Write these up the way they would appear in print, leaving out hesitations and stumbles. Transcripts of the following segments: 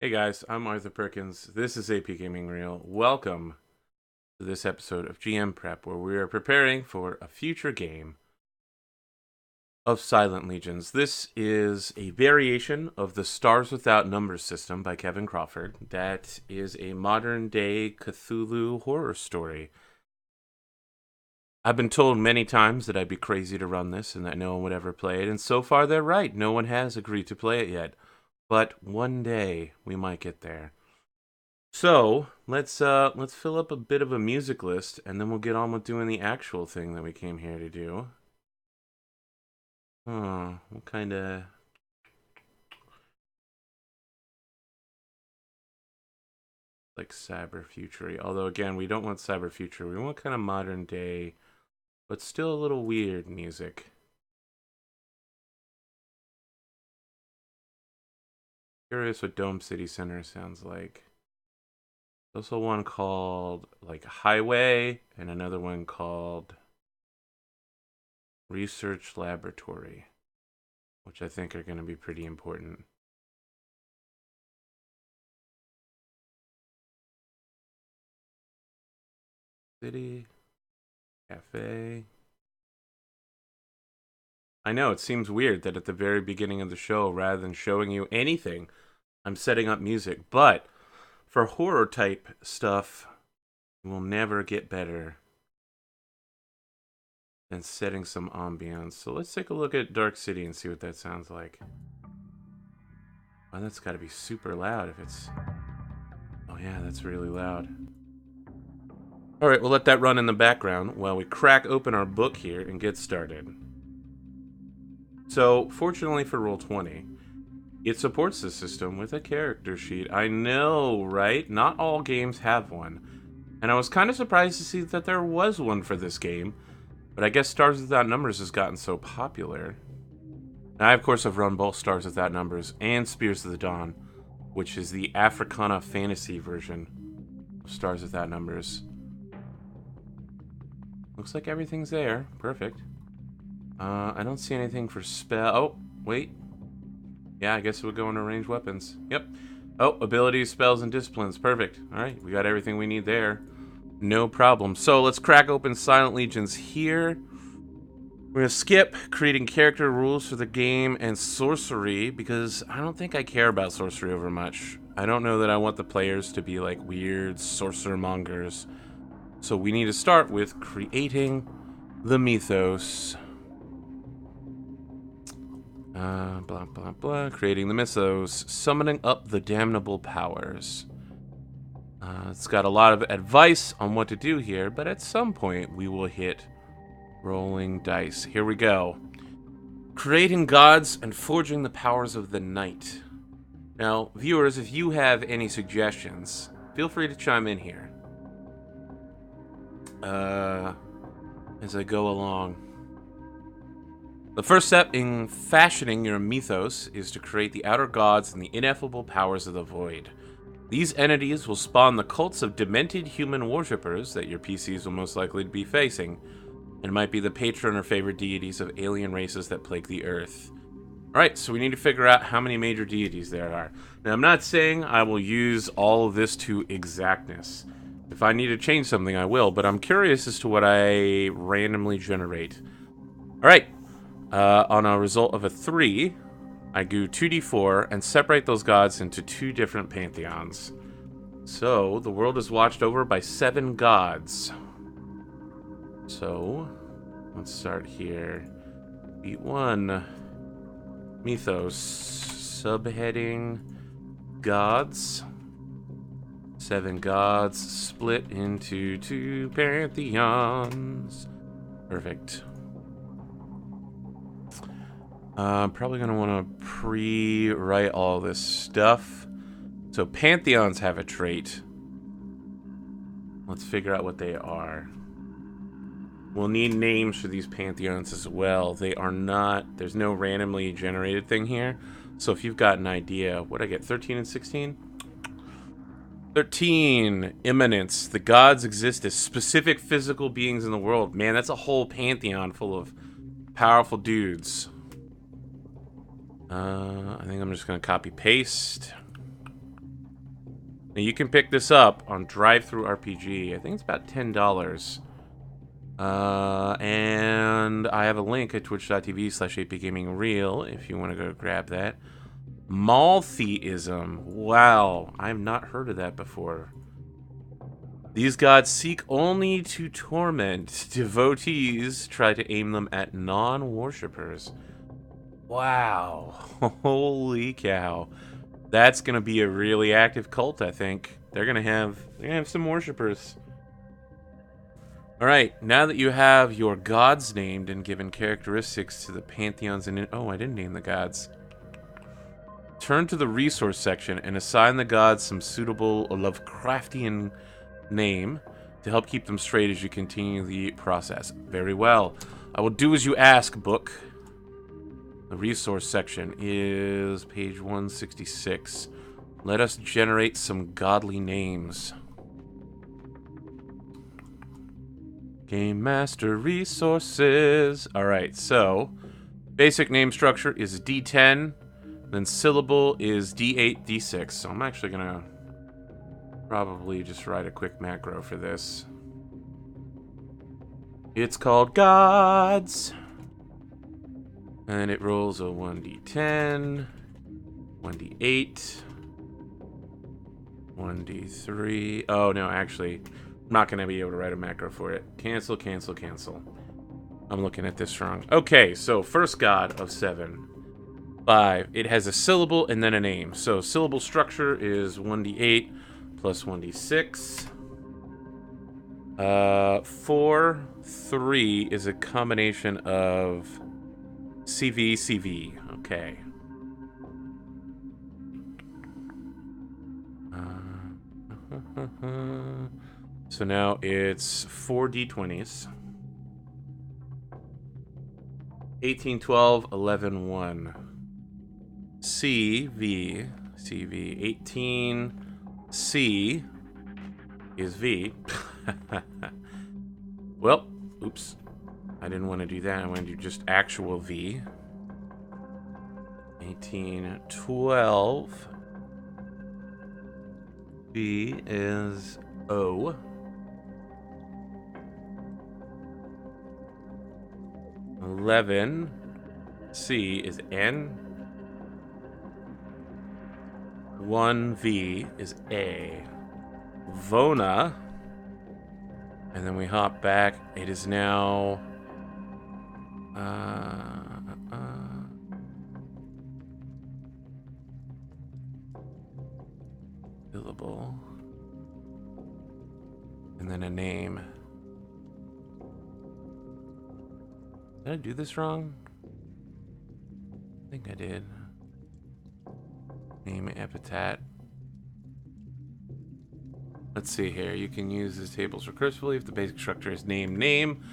Hey guys, I'm Arthur Perkins. This is APGamingREAL. Welcome to this episode of GM Prep, where we are preparing for a future game of Silent Legions. This is a variation of the Stars Without Numbers system by Kevin Crawford. That is a modern-day Cthulhu horror story. I've been told many times that I'd be crazy to run this and that no one would ever play it, and so far they're right. No one has agreed to play it yet. But one day we might get there. So let's fill up a bit of a music list, and then we'll get on with doing the actual thing that we came here to do. What kind of like cyber future? Although again, we don't want cyber future. We want kind of modern day, but still a little weird music. Curious what Dome City Center sounds like. There's also one called like Highway, and another one called Research Laboratory, which I think are going to be pretty important. City Cafe. I know, it seems weird that at the very beginning of the show, rather than showing you anything, I'm setting up music. But for horror type stuff, we'll never get better than setting some ambience. So let's take a look at Dark City and see what that sounds like. Oh, that's got to be super loud if it's... Oh yeah, that's really loud. Alright, we'll let that run in the background while we crack open our book here and get started. So, fortunately for Roll20, it supports the system with a character sheet. I know, right? Not all games have one. And I was kind of surprised to see that there was one for this game, but I guess Stars Without Numbers has gotten so popular. Now, I, of course, have run both Stars Without Numbers and Spears of the Dawn, which is the Africana fantasy version of Stars Without Numbers. Looks like everything's there. Perfect. I don't see anything for spell. Oh, wait. Yeah, I guess it would go into ranged weapons. Yep. Oh, abilities, spells, and disciplines. Perfect. Alright, we got everything we need there. No problem. So let's crack open Silent Legions here. We're going to skip creating character rules for the game and sorcery, because I don't think I care about sorcery over much. I don't know that I want the players to be like weird sorcerer mongers. So we need to start with creating the mythos. Blah, blah, blah. Creating the mythos. Summoning up the damnable powers. It's got a lot of advice on what to do here, but at some point we will hit rolling dice. Here we go. Creating gods and forging the powers of the night. Now, viewers, if you have any suggestions, feel free to chime in here. As I go along. The first step in fashioning your mythos is to create the outer gods and the ineffable powers of the void. These entities will spawn the cults of demented human worshippers that your PCs will most likely be facing, and might be the patron or favorite deities of alien races that plague the Earth. Alright, so we need to figure out how many major deities there are. Now, I'm not saying I will use all of this to exactness. If I need to change something, I will, but I'm curious as to what I randomly generate. Alright, on a result of a 3, I do 2d4 and separate those gods into 2 different pantheons. So, the world is watched over by 7 gods. So, let's start here. Beat 1. Mythos. Subheading. Gods. 7 gods split into 2 pantheons. Perfect. I'm probably going to want to pre-write all this stuff. So pantheons have a trait. Let's figure out what they are. We'll need names for these pantheons as well. They are not... There's no randomly generated thing here. So if you've got an idea... What did I get? 13 and 16? 13. Immanence. The gods exist as specific physical beings in the world. Man, that's a whole pantheon full of powerful dudes. I think I'm just going to copy-paste. Now you can pick this up on Drive-Thru RPG. I think it's about $10. And I have a link at twitch.tv/APGamingREAL if you want to go grab that. Maltheism. Wow, I've not heard of that before. These gods seek only to torment. Devotees try to aim them at non-worshippers. Wow. Holy cow. That's going to be a really active cult, I think. They're going to have some worshippers. All right, now that you have your gods named and given characteristics to the pantheons and... Oh, I didn't name the gods. Turn to the resource section and assign the gods some suitable Lovecraftian name to help keep them straight as you continue the process. Very well. I will do as you ask, book. The resource section is page 166. Let us generate some godly names. Game Master Resources. Alright, so basic name structure is D10, then syllable is D8, D6. So I'm actually gonna probably just write a quick macro for this. It's called Gods. And it rolls a 1d10, 1d8, 1d3. Oh, no, actually, I'm not going to be able to write a macro for it. Cancel, cancel, cancel. I'm looking at this wrong. Okay, so first god of 7. 5. It has a syllable and then a name. So syllable structure is 1d8 plus 1d6. 4, 3 is a combination of CV, CV. Okay. So now it's 4 d20s. 18, 12, 11, 1. CV, CV. 18, C is V. Well, oops. I didn't want to do that. I want to do just actual V. 18, 12. V is O. 11. C is N. 1 V is A. Vona. And then we hop back. It is now... syllable. And then a name. Did I do this wrong? I think I did. Name epithet. Let's see here. You can use these tables recursively if the basic structure is name, name.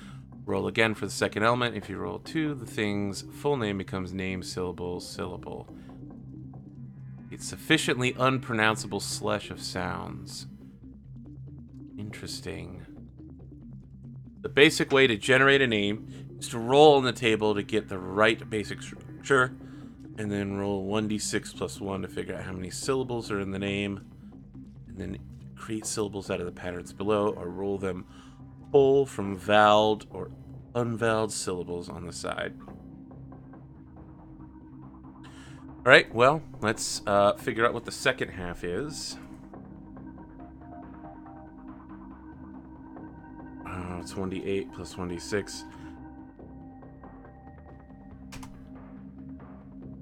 Roll again for the second element. If you roll 2, the thing's full name becomes name, syllable, syllable. It's sufficiently unpronounceable slush of sounds. Interesting. The basic way to generate a name is to roll on the table to get the right basic structure, and then roll 1d6 plus 1 to figure out how many syllables are in the name, and then create syllables out of the patterns below, or roll them whole from voweled or unvoweled syllables on the side. Alright, well, let's figure out what the second half is. It's 1d8 plus 1d6.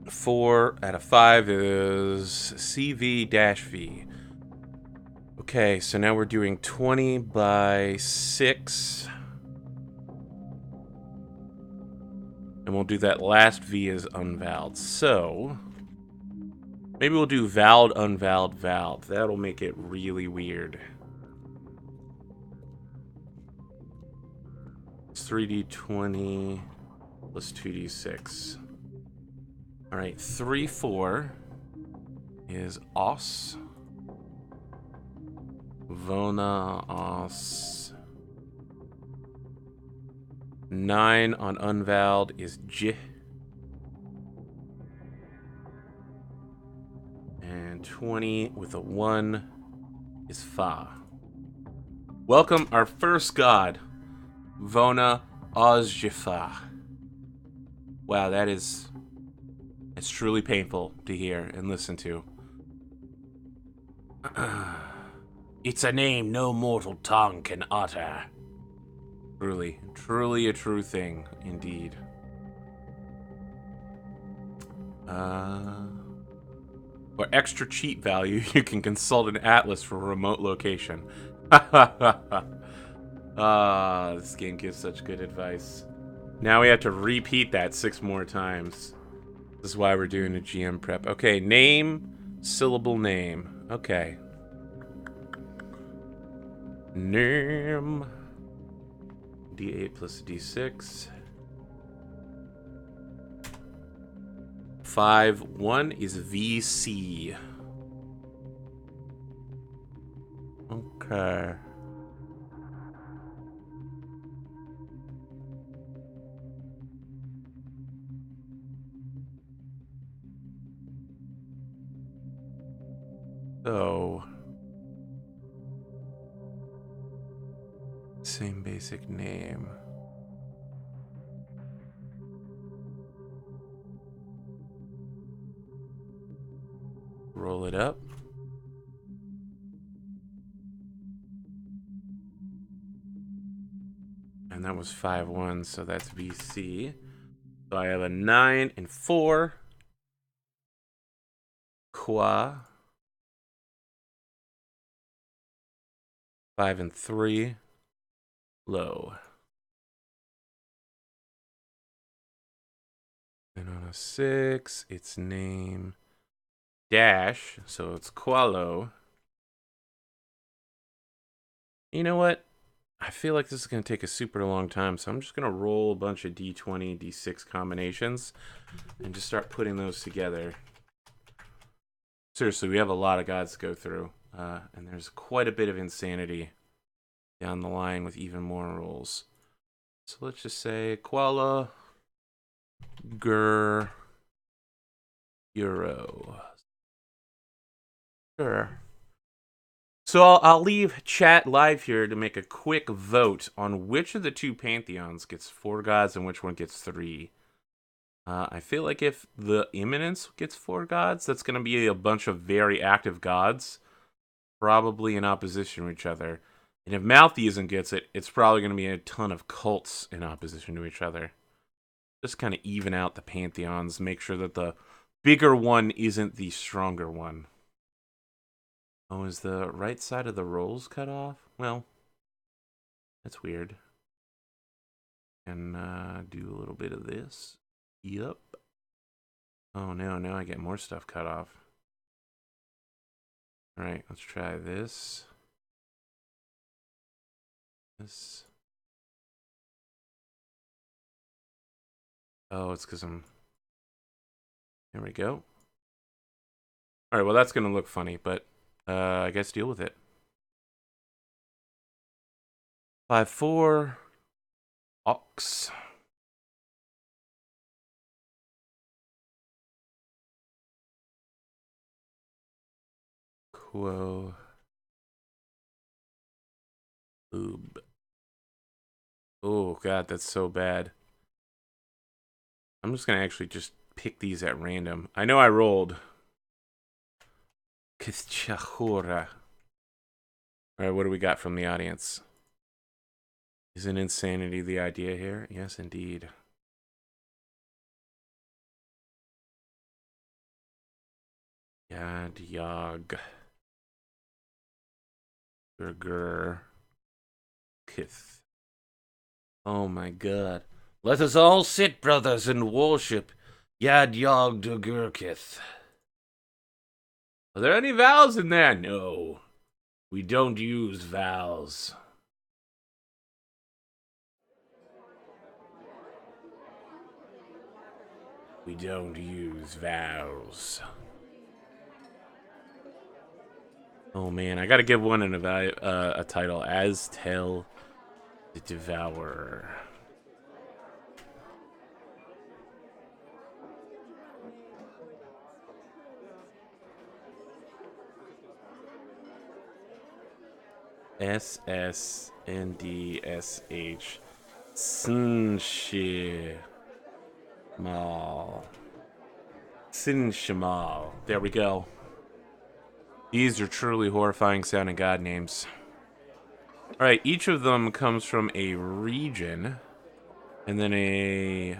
4 out of 5 is CV-V. Okay, so now we're doing 20 by 6. And we'll do that last V as unvoweled. So maybe we'll do voweled, unvoweled, voweled. That'll make it really weird. It's 3d20 plus 2d6. All right, 3, 4 is os. Vona, os. 9 on unvoweled is j. And 20 with a 1 is Fa. Welcome our first god, Vona Ozjifa. Wow, it's truly painful to hear and listen to. It's a name no mortal tongue can utter. Truly, truly a true thing, indeed. For extra cheat value, you can consult an atlas for a remote location. This game gives such good advice. Now we have to repeat that 6 more times. This is why we're doing a GM prep. Okay, name, syllable name. Okay. Name. D8 plus D6. 5, 1 is VC. Okay. So, same basic name. Roll it up. And that was 5, 1, so that's VC. So I have a 9 and 4. Qua. 5 and 3. Low. And on a 6, it's name dash, so it's Qualo. You know what? I feel like this is going to take a super long time, so I'm just going to roll a bunch of D20, D6 combinations and just start putting those together. Seriously, we have a lot of gods to go through, and there's quite a bit of insanity down the line with even more rolls. So let's just say Quala, Gur, Euro. Sure. So I'll leave chat live here to make a quick vote on which of the 2 pantheons gets 4 gods and which one gets 3. I feel like if the Imminence gets 4 gods, that's going to be a bunch of very active gods, probably in opposition to each other. And if Maltheism gets it, it's probably going to be a ton of cults in opposition to each other. Just kind of even out the pantheons, make sure that the bigger one isn't the stronger one. Oh, is the right side of the rolls cut off? Well, that's weird. And do a little bit of this. Yep. Oh no, now I get more stuff cut off. Alright, let's try this. This. Oh, it's because I'm... There we go. Alright, well that's gonna look funny, but I guess deal with it. 5, 4. Ox. Quo. Oob. Oh god, that's so bad. I'm just gonna actually just pick these at random. I know I rolled. Kithchahura. Alright, what do we got from the audience? Isn't insanity the idea here? Yes, indeed. Yad Yog. Gurgur. Kith. Oh my god. Let us all sit, brothers, and worship Yad Yog Gurkith. Are there any vowels in there? No. We don't use vowels. We don't use vowels. Oh man, I gotta give one a title. As Tell the Devourer. S-S-N-D-S-H. Sinshimal. Sinshimal. There we go. These are truly horrifying sounding god names. Alright, each of them comes from a region, and then a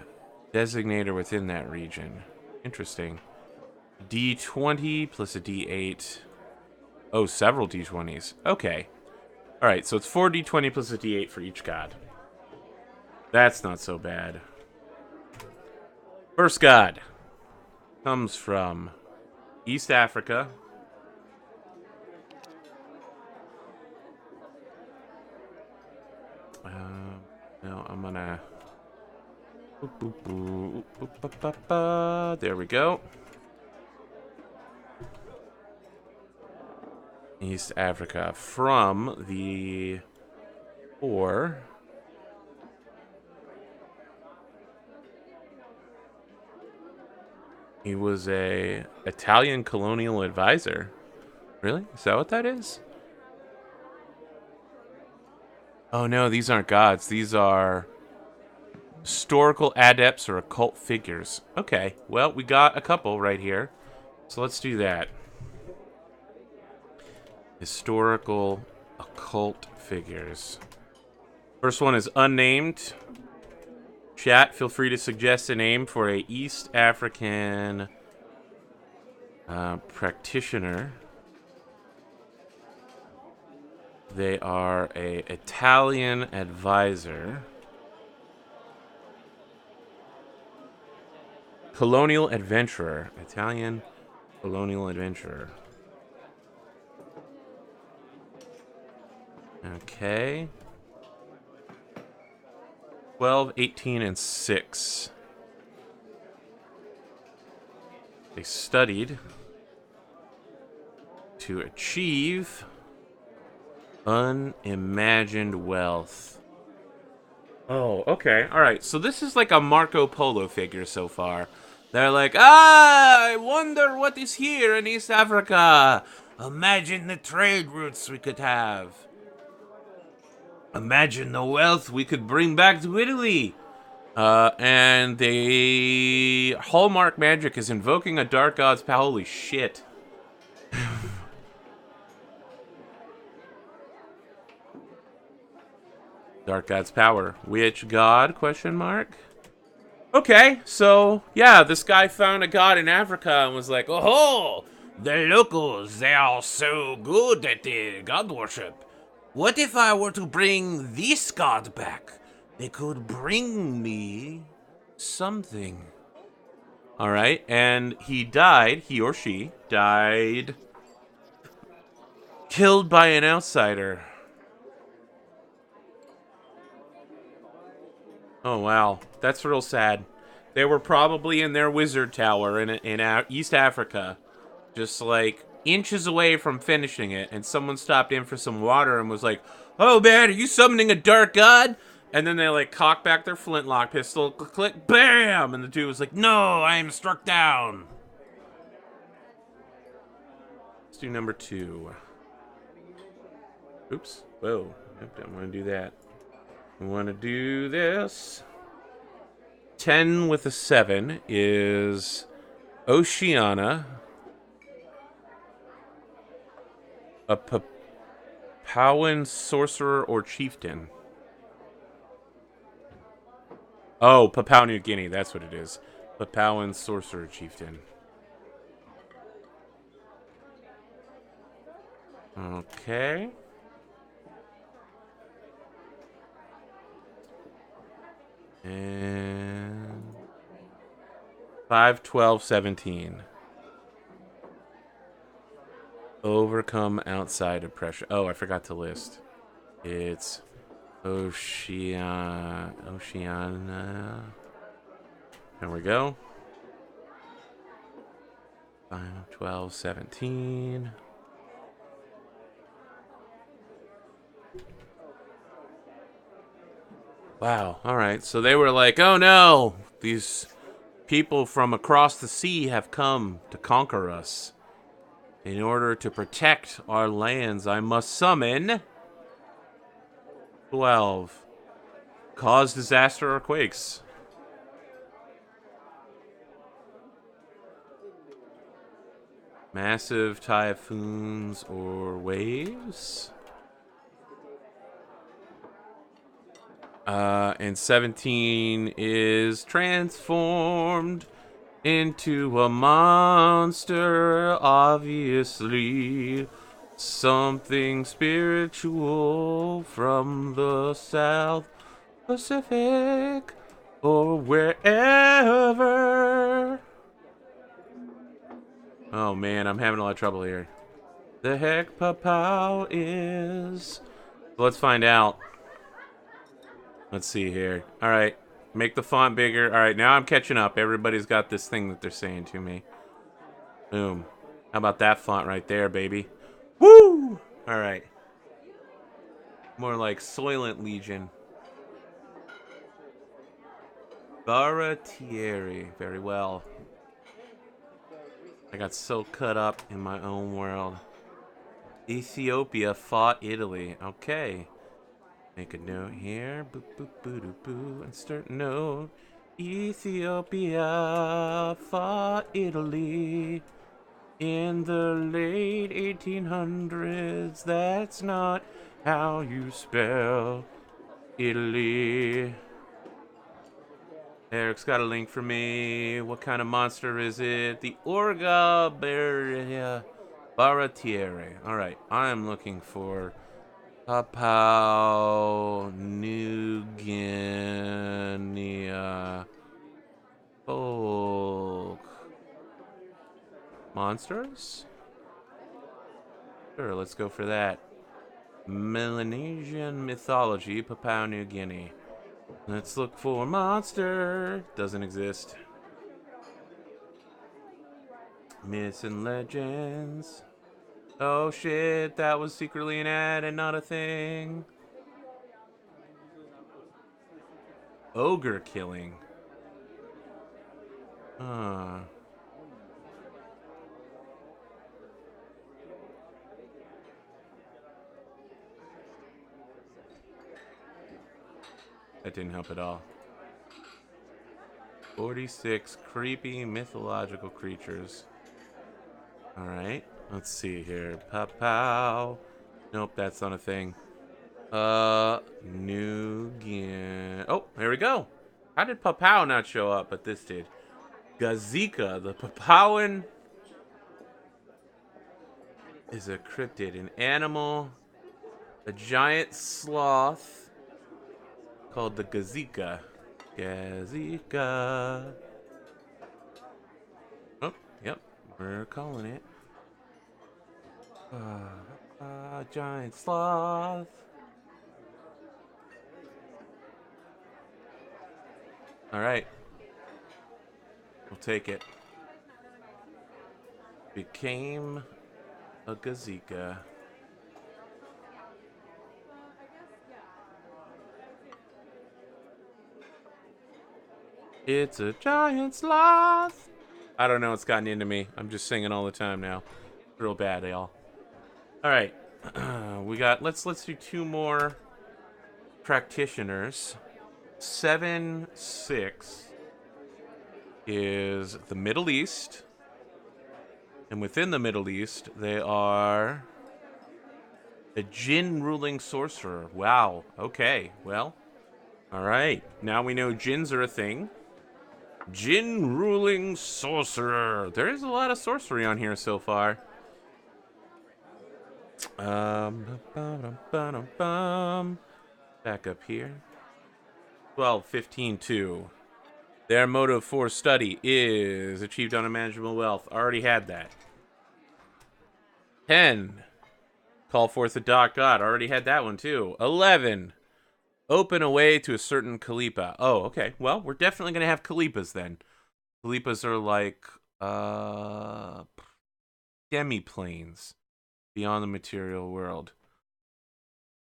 designator within that region. Interesting. D20 plus a D8. Oh, several D20s. Okay. Alright, so it's 4 D20 plus a D8 for each god. That's not so bad. First god comes from East Africa. No, I'm gonna... There we go. East Africa from the 4. He was a Italian colonial advisor. Really? Is that what that is? Oh no, these aren't gods. These are historical adepts or occult figures. Okay, well, we got a couple right here. So let's do that. Historical occult figures. First one is unnamed. Chat, feel free to suggest a name for a East African practitioner. They are a Italian advisor. Colonial adventurer. Italian colonial adventurer. Okay. 12, 18, and 6. They studied to achieve unimagined wealth. Oh, okay. All right. So this is like a Marco Polo figure so far. They're like, I wonder what is here in East Africa. Imagine the trade routes we could have. Imagine the wealth we could bring back to Italy. And the Hallmark magic is invoking a dark god's power. Holy shit. Dark god's power. Which god? Question mark. Okay, so, yeah, this guy found a god in Africa and was like, oh, the locals, they are so good at the god worship. What if I were to bring this god back? They could bring me something. All right, and he died, he or she died, killed by an outsider. Oh, wow, that's real sad. They were probably in their wizard tower in East Africa, just like inches away from finishing it, and someone stopped in for some water and was like, oh man, are you summoning a dark god? And then they like cocked back their flintlock pistol, click, bam! And the dude was like, no, I am struck down. Let's do number 2. Oops. Whoa. Nope, don't want to do that. We want to do this. 10 with a 7 is Oceana. A Papuan sorcerer or chieftain. Oh, Papua New Guinea, that's what it is. Papuan sorcerer chieftain. Okay. And 5, 12, 17. Overcome outside of pressure. Oh, I forgot to list. It's Oceana. There we go. 5, 12, 17. Wow. All right. So they were like, oh no, these people from across the sea have come to conquer us. In order to protect our lands, I must summon 12. Cause disaster or quakes. Massive typhoons or waves. And 17 is transformed into a monster, obviously. Something spiritual from the South Pacific or wherever. Oh man, I'm having a lot of trouble here. The heck Papau is. Let's find out. Let's see here. All right, make the font bigger. All right, now I'm catching up. Everybody's got this thing that they're saying to me. Boom. How about that font right there, baby? Woo! All right. More like Soylent Legion. Baratieri. Very well. I got so cut up in my own world. Ethiopia fought Italy. Okay. Make a note here. Boop, boop, boo, doo, boo. Insert note. Ethiopia fought Italy in the late 1800s. That's not how you spell Italy. Eric's got a link for me. What kind of monster is it? The Orga Baratiere. Alright, I'm looking for Papua New Guinea folk monsters? Sure, let's go for that. Melanesian mythology, Papua New Guinea. Let's look for monster. Doesn't exist. Myths and legends. Oh shit, that was secretly an ad and not a thing. Ogre killing. Huh. That didn't help at all. 46 creepy mythological creatures. Alright, let's see here. Papau. Nope, that's not a thing. New Guinea. Oh, there we go. How did Papau not show up, but this did? Gazika, the Papauan is a cryptid, an animal, a giant sloth called the Gazika. Gazika. Oh, yep, we're calling it. Giant sloth. All right. We'll take it. Became a Gazika. It's a giant sloth. I don't know. It's gotten into me. I'm just singing all the time now. Real bad, y'all. All right. We got. Let's do two more practitioners. 7-6 is the Middle East, and within the Middle East, they are a jinn ruling sorcerer. Wow. Okay. Well. All right. Now we know jinns are a thing. Jinn ruling sorcerer. There is a lot of sorcery on here so far. Back up here. 12, 15, 2. Their motive for study is achieved unimaginable wealth. Already had that. 10. Call forth a dark god. Already had that one too. 11. Open a way to a certain khalipah. Oh, okay. Well, we're definitely going to have khalipahs then. Khalipahs are like Demi-planes beyond the material world.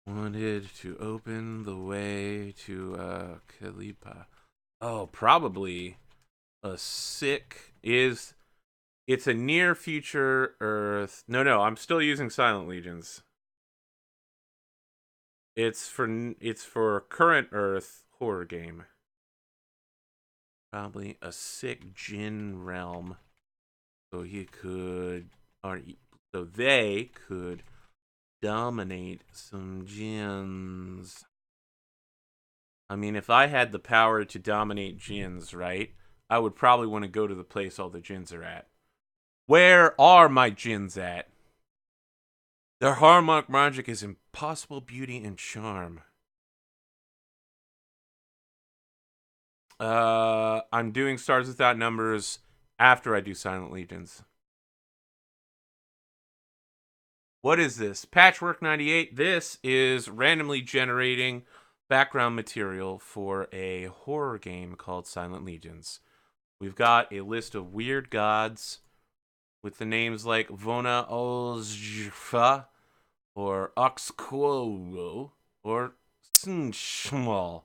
Wanted to open the way to a khalipah. Oh, probably a sick is... It's a near future Earth. No, I'm still using Silent Legions. It's for current Earth horror game. Probably a sick Jinn realm. So he could, so they could dominate some jinns. I mean, if I had the power to dominate jinns, right, I would probably want to go to the place all the jinns are at. Where are my jinns at? Their hallmark magic is impossible beauty and charm. I'm doing Stars Without Numbers after I do Silent Legions. What is this? Patchwork 98. This is randomly generating background material for a horror game called Silent Legions. We've got a list of weird gods with the names like Vona Ozjfa or Oxquolo or Sinshmal.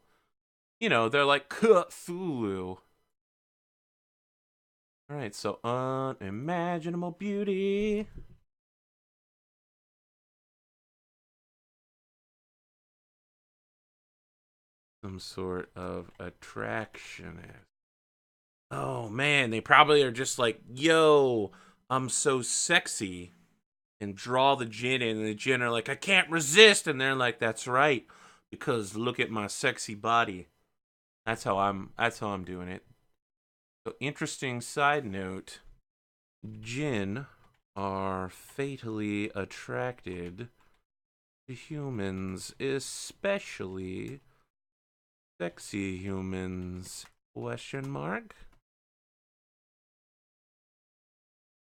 You know, they're like Cthulu. Alright, so unimaginable beauty. Some sort of attractionist. Oh man, they probably are just like, yo, I'm so sexy. And draw the jinn in, and the jinn are like, I can't resist. And they're like, that's right. Because look at my sexy body. That's how I'm doing it. So interesting side note. Jinn are fatally attracted to humans, especially sexy humans. Question mark?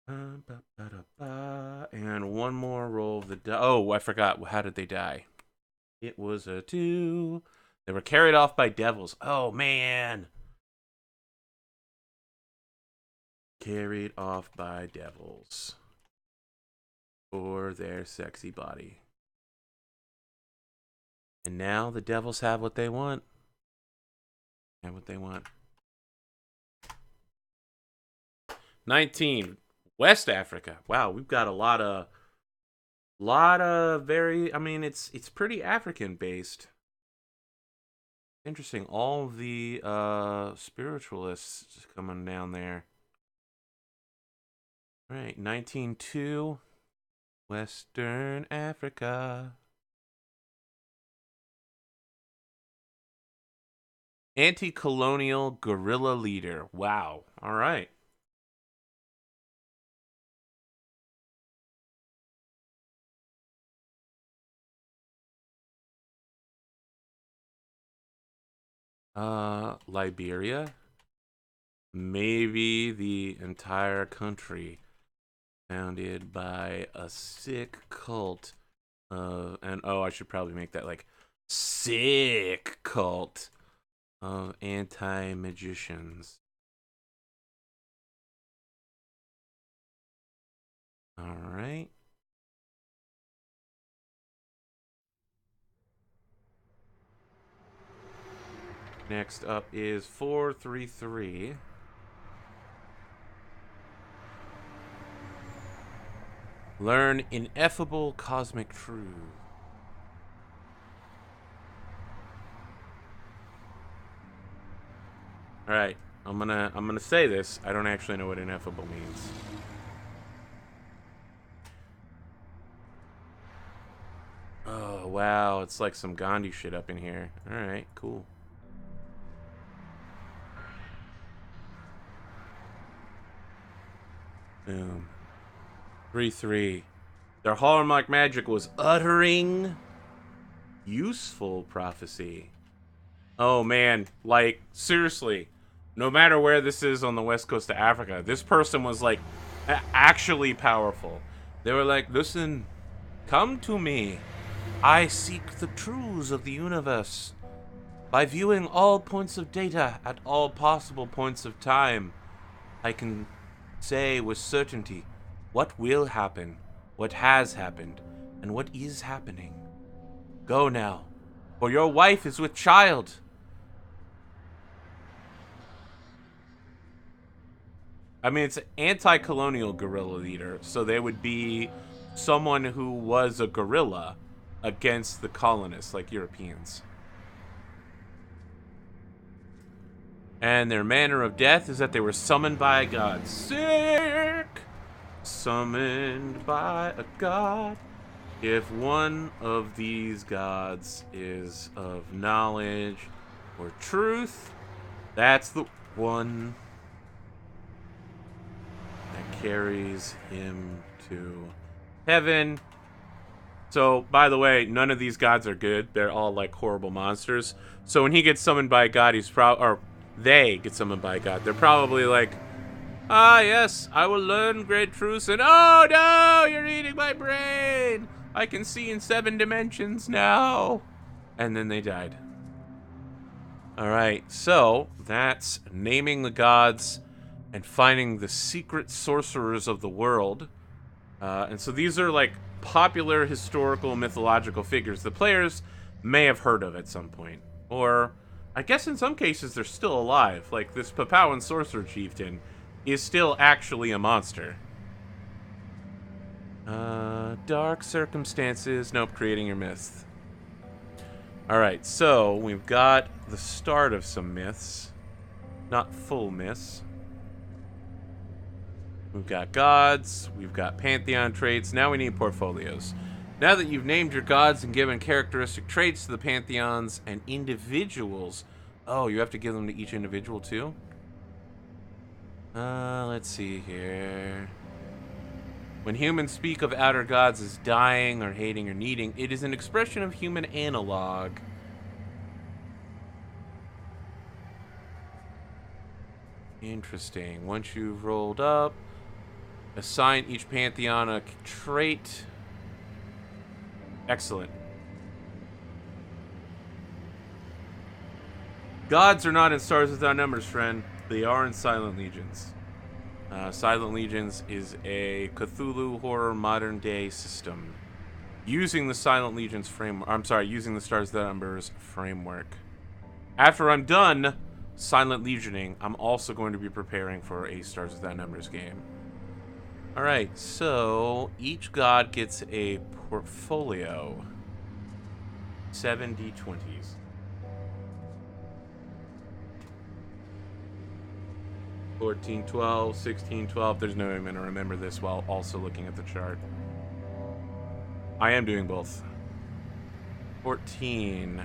And one more roll of the die. Oh, I forgot. How did they die? It was a 2. They were carried off by devils. Oh, man. Carried off by devils. For their sexy body. And now the devils have what they want. Have what they want. 19. West Africa. Wow, we've got a lot of very, I mean, it's pretty African based. Interesting. All the spiritualists coming down there. All right, 19.2. Western Africa. Anti-colonial guerrilla leader. Wow. All right. Liberia. Maybe the entire country founded by a sick cult of, and oh, I should probably make that like sick cult of anti-magicians. All right. Next up is 433. Learn ineffable cosmic truth. All right, I'm gonna say this. I don't actually know what ineffable means. Oh wow, it's like some Gandhi shit up in here. All right, cool. Boom. 3-3. Their hallmark magic was uttering useful prophecy. Oh man, like seriously, no matter where this is on the west coast of Africa, this person was like actually powerful. They were like, listen, come to me. I seek the truths of the universe. By viewing all points of data at all possible points of time, I can say with certainty what will happen, what has happened, and what is happening. Go now, for your wife is with child. I mean, it's an anti-colonial guerrilla leader, so they would be someone who was a guerrilla against the colonists, like Europeans. And their manner of death is that they were summoned by a god. Sick! Summoned by a god. If one of these gods is of knowledge or truth, that's the one that carries him to heaven. So, by the way, none of these gods are good. They're all like horrible monsters. So when he gets summoned by a god, or they get summoned by a god, they're probably like, ah, yes, I will learn great truths, and oh no, you're eating my brain. I can see in 7 dimensions now. And then they died. Alright, so that's naming the gods and finding the secret sorcerers of the world. And so these are like popular historical mythological figures the players may have heard of at some point. Or, I guess in some cases they're still alive. Like this Papuan sorcerer chieftain is still actually a monster. Dark circumstances. Nope, creating your myth. Alright, so we've got the start of some myths. Not full myths. We've got gods, we've got pantheon traits, now we need portfolios. Now that you've named your gods and given characteristic traits to the pantheons and individuals... Oh, you have to give them to each individual too? Let's see here... When humans speak of outer gods as dying or hating or needing, it is an expression of human analog. Interesting. Once you've rolled up, assign each pantheon a trait. Excellent. Gods are not in Stars Without Numbers, friend. They are in Silent Legions. Silent Legions is a Cthulhu horror modern day system using the Silent Legions framework. I'm sorry, using the Stars Without Numbers framework. After I'm done Silent Legioning, I'm also going to be preparing for a Stars Without Numbers game. Alright, so each god gets a portfolio. 7 d20s. 14, 12, 16, 12. There's no way I'm going to remember this while also looking at the chart. I am doing both. 14.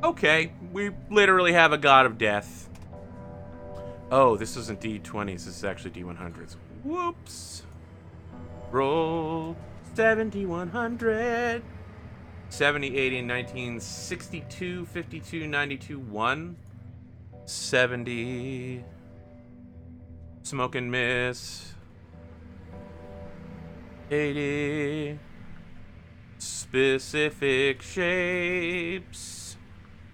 Okay, we literally have a god of death. Oh, this isn't D20s. This is actually D100s. Whoops. Roll 7100. 70, 80, 1962, 52, 92, 1. 70. Smoke and miss. 80. Specific shapes.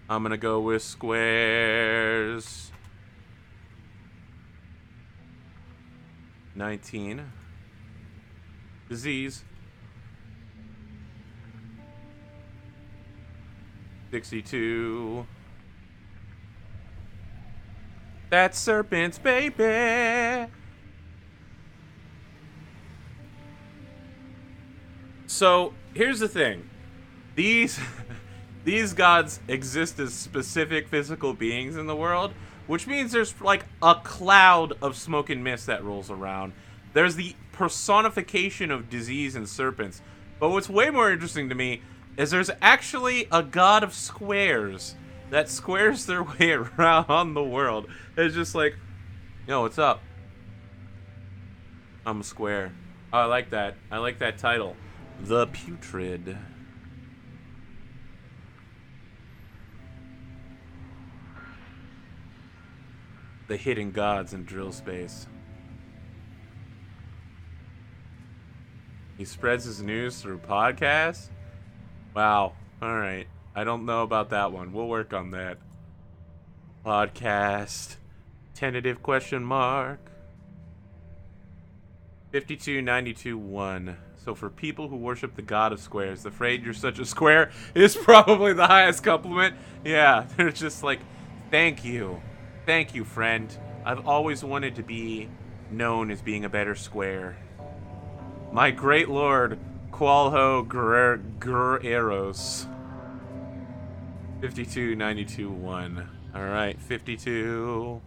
I'm gonna go with squares. 19. Disease. 62. That's serpents, baby. So, here's the thing. These gods exist as specific physical beings in the world, which means there's like a cloud of smoke and mist that rolls around. There's the personification of disease and serpents. But what's way more interesting to me is there's actually a god of squares that squares their way around the world. It's just like, yo, what's up? I'm a square. Oh, I like that. I like that title. The Putrid. The hidden gods in drill space. He spreads his news through podcasts? Wow. Alright. I don't know about that one. We'll work on that. Podcast. Tentative question mark. 52, 92, 1. So for people who worship the god of squares, afraid you're such a square is probably the highest compliment. Yeah, they're just like, thank you. Thank you, friend. I've always wanted to be known as being a better square. My great lord, Qualho Guerreros. 52, 92, 1. Alright, 52.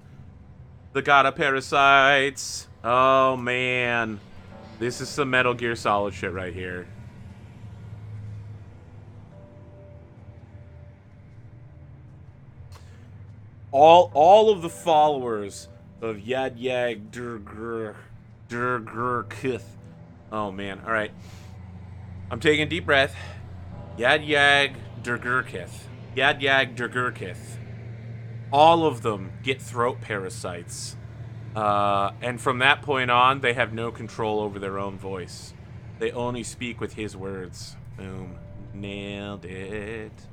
The god of parasites. Oh, man. This is some Metal Gear Solid shit right here. All of the followers of Yad Yag Durgur Oh, man. Alright. I'm taking a deep breath. Yad Yag Durgurkith. Yad Yag Durgurkith. All of them get throat parasites. And from that point on, they have no control over their own voice. They only speak with his words. Boom. Nailed it.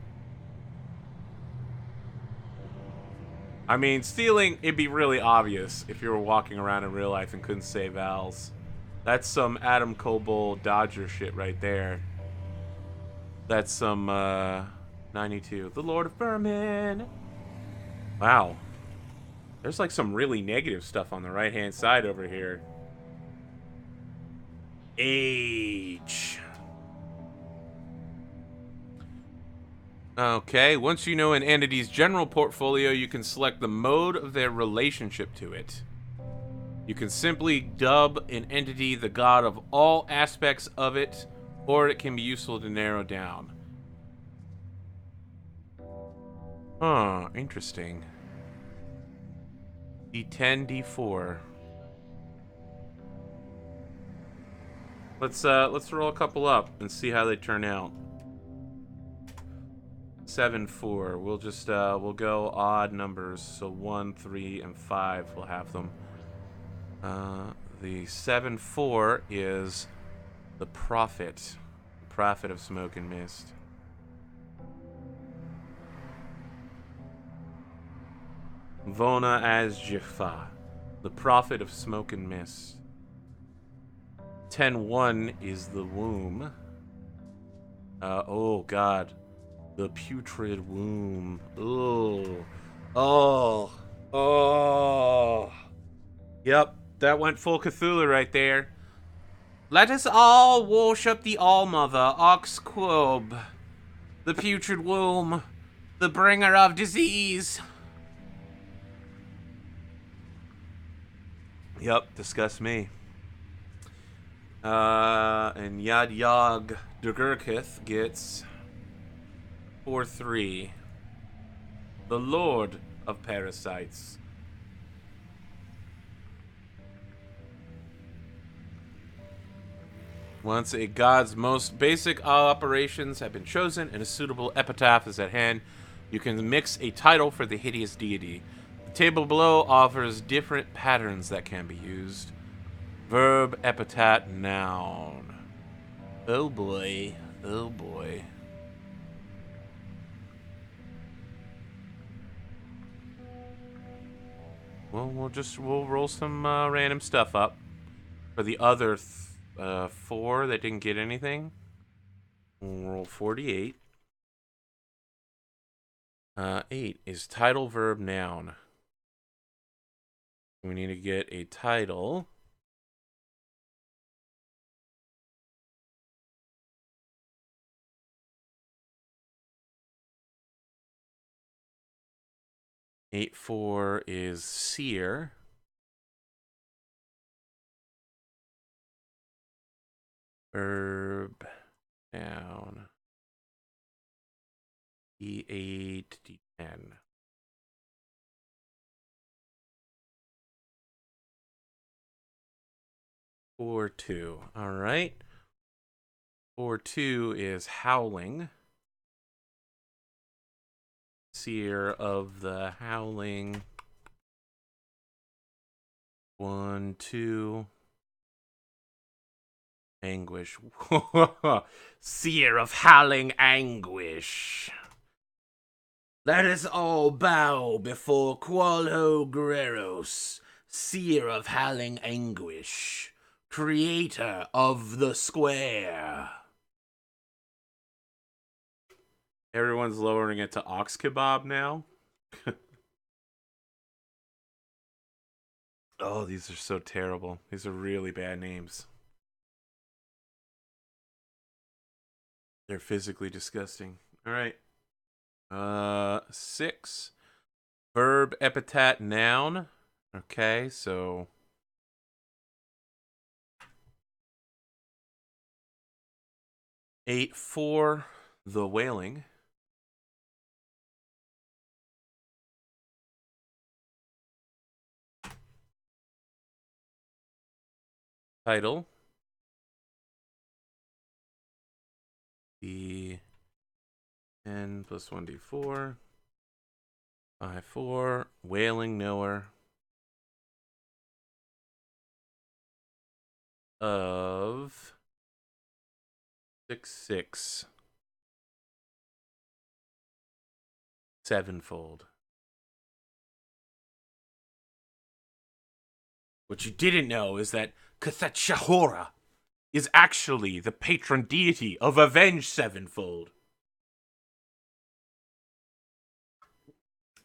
I mean, stealing, it'd be really obvious if you were walking around in real life and couldn't say vowels. That's some Adam Coble Dodger shit right there. That's some, 92. The Lord of Vermin. Wow. There's like some really negative stuff on the right-hand side over here. Age. Okay, once you know an entity's general portfolio, you can select the mode of their relationship to it. You can simply dub an entity the god of all aspects of it, or it can be useful to narrow down. Huh, interesting. D10, D4. Let's roll a couple up and see how they turn out. 7, 4. We'll just we'll go odd numbers. So 1, 3, and 5. We'll have them. The 7, 4 is the prophet of smoke and mist. Vona as Jiffa, the prophet of smoke and mist. 10, 1 is the womb. Oh god. The putrid womb. Oh. Oh. Oh. Yep, that went full Cthulhu right there. Let us all worship the All-Mother, Oxquob, the putrid womb, the bringer of disease. Yep, discuss me. And Yad Yag Durgurkith gets 4, 3. The Lord of Parasites. Once a god's most basic operations have been chosen and a suitable epitaph is at hand, you can mix a title for the hideous deity. The table below offers different patterns that can be used. Verb, epithet, noun. Oh boy. Oh boy. Well, we'll roll some random stuff up. For the other 4 that didn't get anything, we'll roll 48. 8 is title, verb, noun. We need to get a title. Eight, 4 is seer. Verb, noun. D8, D10. Four, 2. All right. 4, 2 is howling. Seer of the howling. 1, 2. Anguish. Seer of howling anguish. Let us all bow before Qualho Guerreros, seer of howling anguish, creator of the square. Everyone's lowering it to ox kebab now. Oh, these are so terrible. These are really bad names. They're physically disgusting. All right. 6. Verb, epithet, noun. Okay, so 8 for the wailing. Title. The N plus 1d4. 5, 4. Wailing knower of 6, 6. Sevenfold. What you didn't know is that Cthulu is actually the patron deity of Avenged Sevenfold.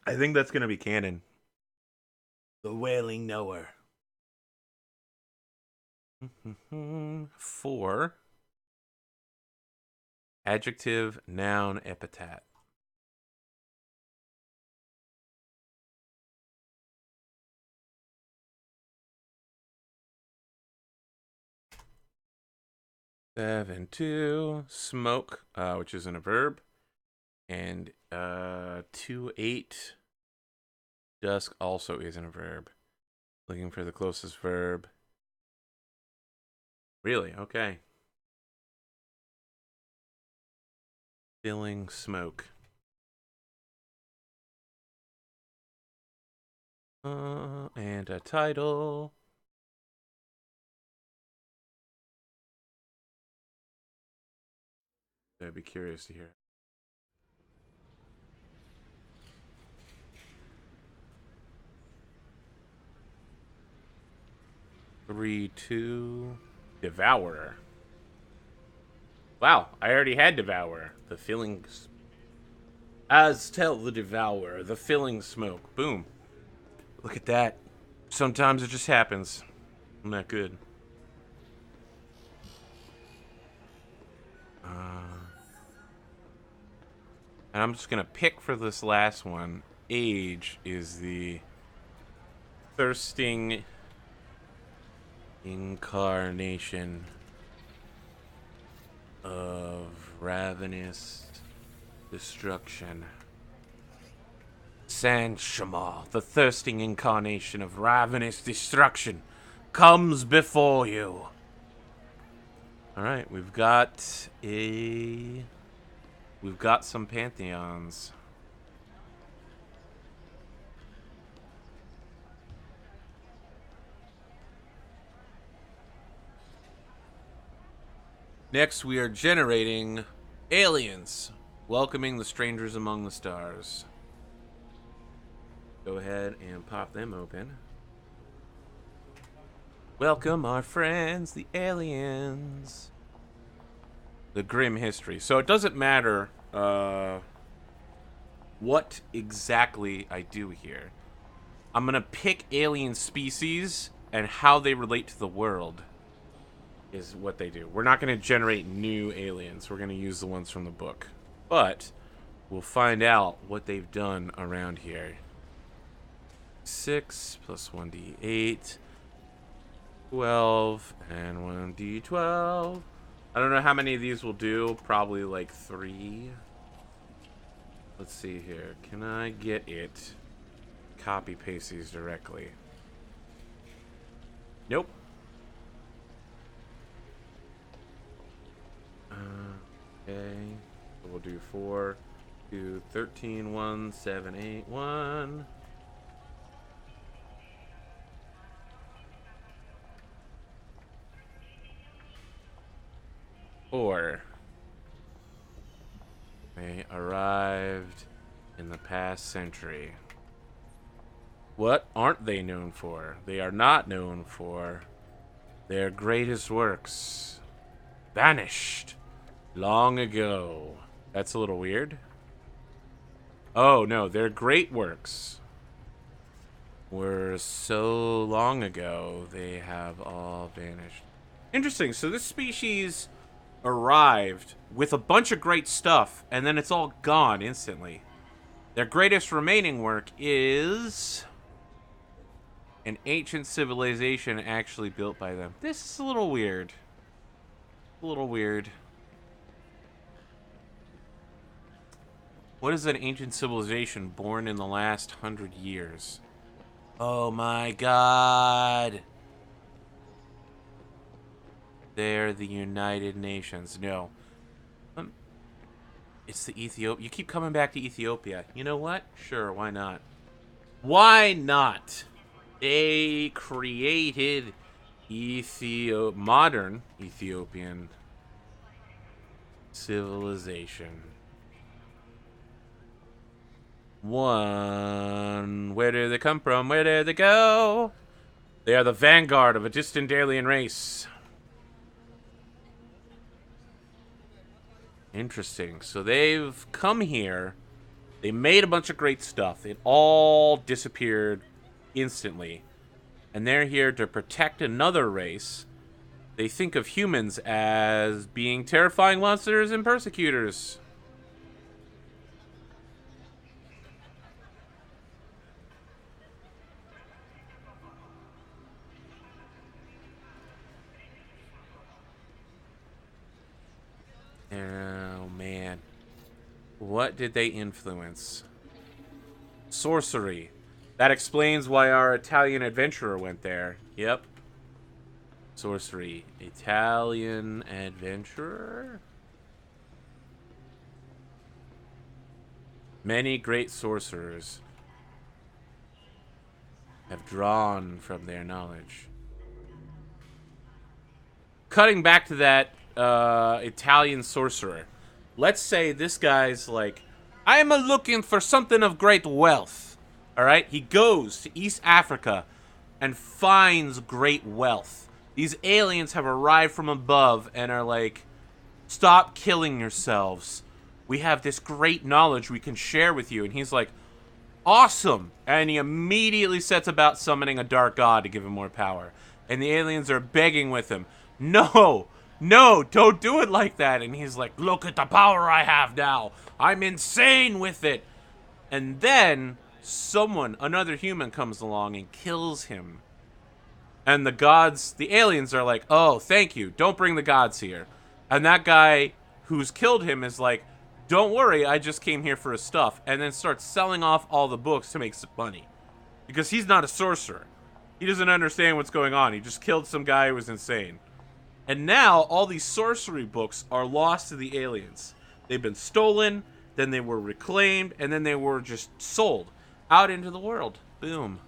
I think that's going to be canon. The Wailing Knower. 4. Adjective, noun, epithet. Seven, 2. Smoke, which isn't a verb. And 2, 8. Dusk also isn't a verb. Looking for the closest verb. Really? Okay. Filling smoke. And a title. I'd be curious to hear. 3, 2. Devourer. Wow, I already had Devourer. The fillings. As tell the Devourer, the filling smoke. Boom. Look at that. Sometimes it just happens. I'm not good. And I'm just going to pick for this last one. Age is the thirsting incarnation of ravenous destruction. San Shema, the thirsting incarnation of ravenous destruction, comes before you. Alright, we've got some pantheons. Next, we are generating aliens, welcoming the strangers among the stars. Go ahead and pop them open. Welcome our friends, the aliens. The grim history. So it doesn't matter what exactly I do here. I'm going to pick alien species and how they relate to the world is what they do. We're not going to generate new aliens. We're going to use the ones from the book. But we'll find out what they've done around here. 6 plus 1d8. 12 and 1d12. I don't know how many of these will do. Probably like 3. Let's see here. Can I get it? Copy paste these directly. Nope. Okay. So we'll do 4, 2, 13, 1, 7, 8, 1. They arrived in the past century. What aren't they known for? They are not known for their greatest works. Vanished long ago. That's a little weird. Oh, no, their great works were so long ago, they have all vanished. Interesting. So this species arrived with a bunch of great stuff, and then it's all gone instantly. Their greatest remaining work is an ancient civilization actually built by them. This is a little weird. A little weird. What is an ancient civilization born in the last 100 years? Oh my god. They're the United Nations. No. It's the Ethiopia. You keep coming back to Ethiopia. You know what? Sure, why not? Why not? They created modern Ethiopian civilization. Where do they come from? Where do they go? They are the vanguard of a distant alien race. Interesting. So they've come here. They made a bunch of great stuff. It all disappeared instantly. And they're here to protect another race. They think of humans as being terrifying monsters and persecutors. Oh, man. What did they influence? Sorcery. That explains why our Italian adventurer went there. Yep. Sorcery. Italian adventurer? Many great sorcerers have drawn from their knowledge. Cutting back to that Italian sorcerer. Let's say this guy's like, I am looking for something of great wealth. Alright? He goes to East Africa and finds great wealth. These aliens have arrived from above and are like, stop killing yourselves. We have this great knowledge we can share with you. And he's like, awesome. And he immediately sets about summoning a dark god to give him more power. And the aliens are begging with him, no, don't do it like that. And he's like, look at the power I have now. I'm insane with it. And then another human comes along and kills him. And the aliens are like, oh, thank you. Don't bring the gods here. And that guy who's killed him is like, don't worry, I just came here for his stuff. And then starts selling off all the books to make some money. Because he's not a sorcerer. He doesn't understand what's going on. He just killed some guy who was insane. And now, all these sorcery books are lost to the aliens. They've been stolen, then they were reclaimed, and then they were just sold out into the world. Boom.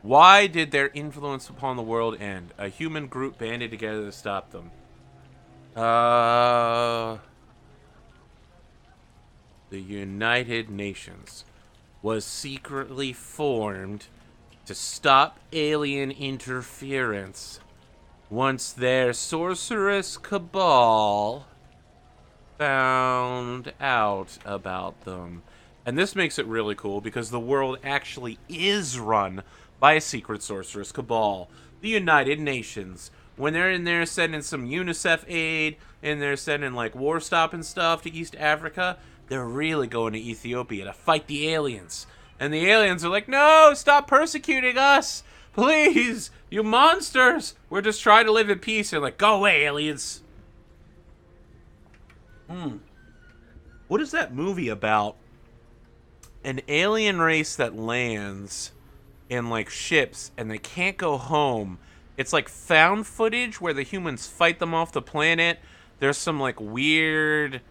Why did their influence upon the world end? A human group banded together to stop them. The United Nations was secretly formed to stop alien interference once their sorceress cabal found out about them. And this makes it really cool because the world actually is run by a secret sorceress cabal. The United Nations. When they're in there sending some UNICEF aid and they're sending like war stopping stuff to East Africa, they're really going to Ethiopia to fight the aliens. And the aliens are like, no, stop persecuting us. Please, you monsters. We're just trying to live in peace. They're like, go away, aliens. What is that movie about? An alien race that lands in like ships and they can't go home. It's like found footage where the humans fight them off the planet. There's some like weird,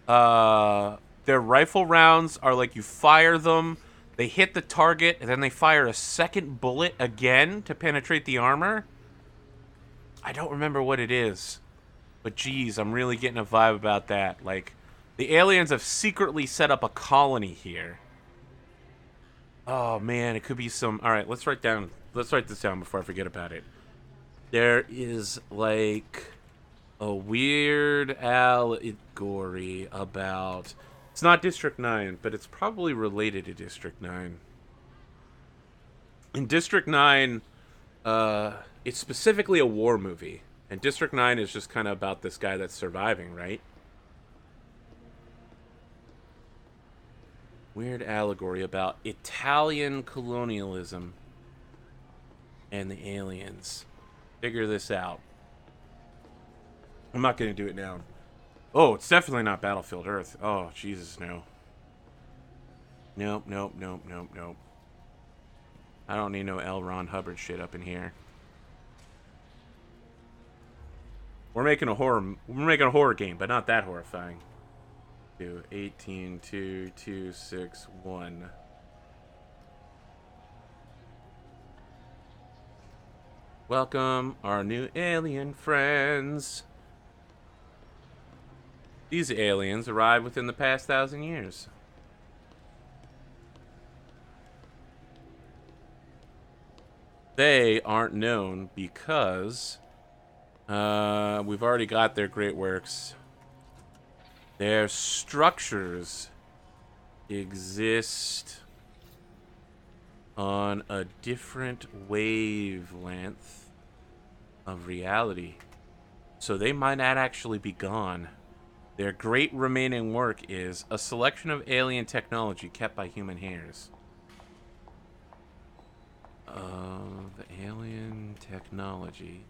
their rifle rounds are like you fire them. They hit the target, and then they fire a second bullet again to penetrate the armor. I don't remember what it is. But geez, I'm really getting a vibe about that. Like, the aliens have secretly set up a colony here. Oh, man, it could be some... Alright, let's write this down before I forget about it. There is, like, a weird allegory about... It's not District 9, but it's probably related to District 9. In District 9, it's specifically a war movie. And District 9 is just kind of about this guy that's surviving, right? Weird allegory about Italian colonialism and the aliens. Figure this out. I'm not going to do it now. Oh, it's definitely not Battlefield Earth. Oh, Jesus, no. Nope, nope, nope, nope, nope. I don't need no L. Ron Hubbard shit up in here. We're making a horror game, but not that horrifying. 18, 2, 2, 6, 1. Welcome, our new alien friends. These aliens arrived within the past 1,000 years. They aren't known because we've already got their great works. Their structures exist on a different wavelength of reality. So they might not actually be gone. Their great remaining work is a selection of alien technology kept by human heirs. The alien technology.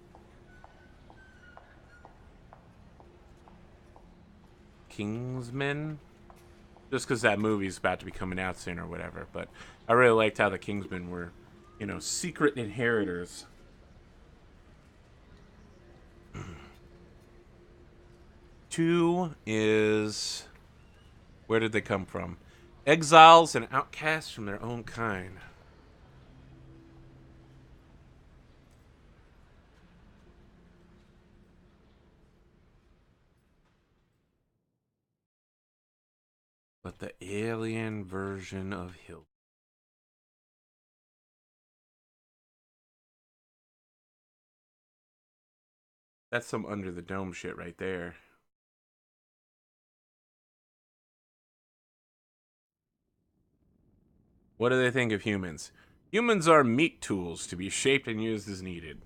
Kingsmen? Just because that movie's about to be coming out soon or whatever. But I really liked how the Kingsmen were, you know, secret inheritors. Two is... Where did they come from? Exiles and outcasts from their own kind. But the alien version of Hill. That's some under the dome shit right there. What do they think of humans? Humans are meat tools to be shaped and used as needed.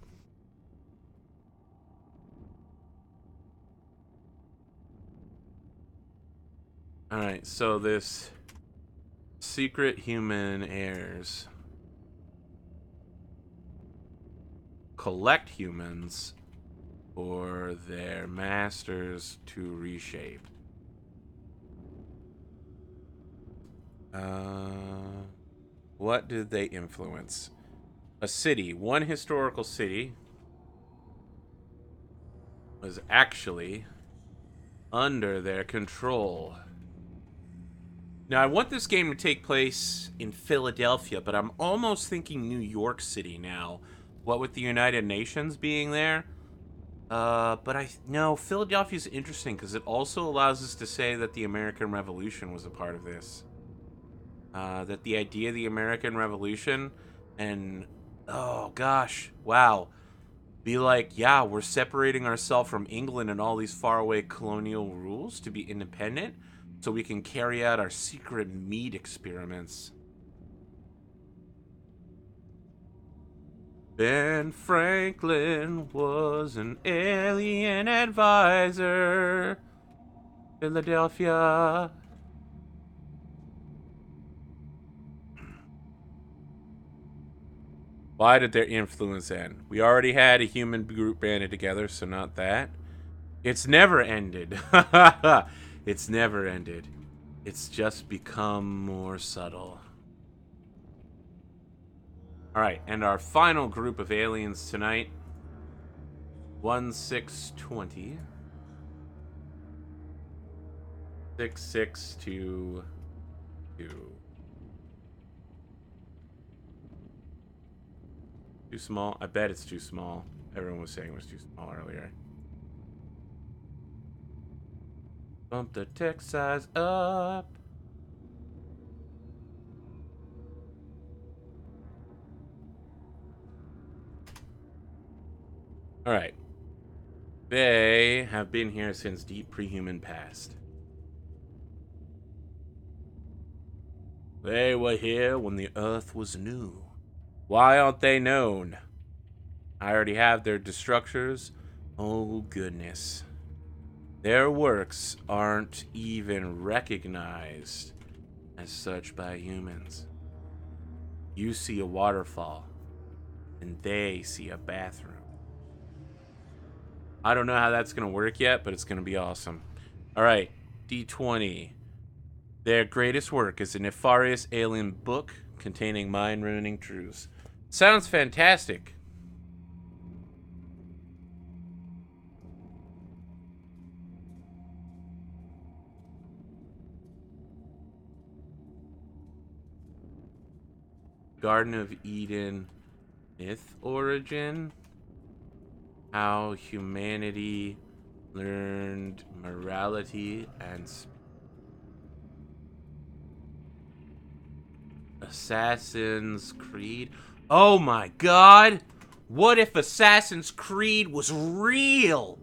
Alright, so this secret human heirs collect humans for their masters to reshape. What did they influence? A city. One historical city was actually under their control. Now, I want this game to take place in Philadelphia, but I'm almost thinking New York City now. What with the United Nations being there? But no, Philadelphia's interesting because it also allows us to say that the American Revolution was a part of this. That the idea of the American Revolution and, oh gosh, wow. Be like, yeah, we're separating ourselves from England and all these faraway colonial rules to be independent so we can carry out our secret meat experiments. Ben Franklin was an alien advisor. Philadelphia. Why did their influence end? We already had a human group banded together, so not that. It's never ended. It's never ended. It's just become more subtle. Alright, and our final group of aliens tonight. 1620. 6622. Too small? I bet it's too small. Everyone was saying it was too small earlier. Bump the text size up. Alright. They have been here since deep pre-human past. They were here when the Earth was new. Why aren't they known? I already have their structures. Oh, goodness. Their works aren't even recognized as such by humans. You see a waterfall, and they see a bathroom. I don't know how that's going to work yet, but it's going to be awesome. All right, D20. Their greatest work is a nefarious alien book containing mind-ruining truths. Sounds fantastic. Garden of Eden myth origin. How humanity learned morality and Assassin's Creed. Oh my god! What if Assassin's Creed was real?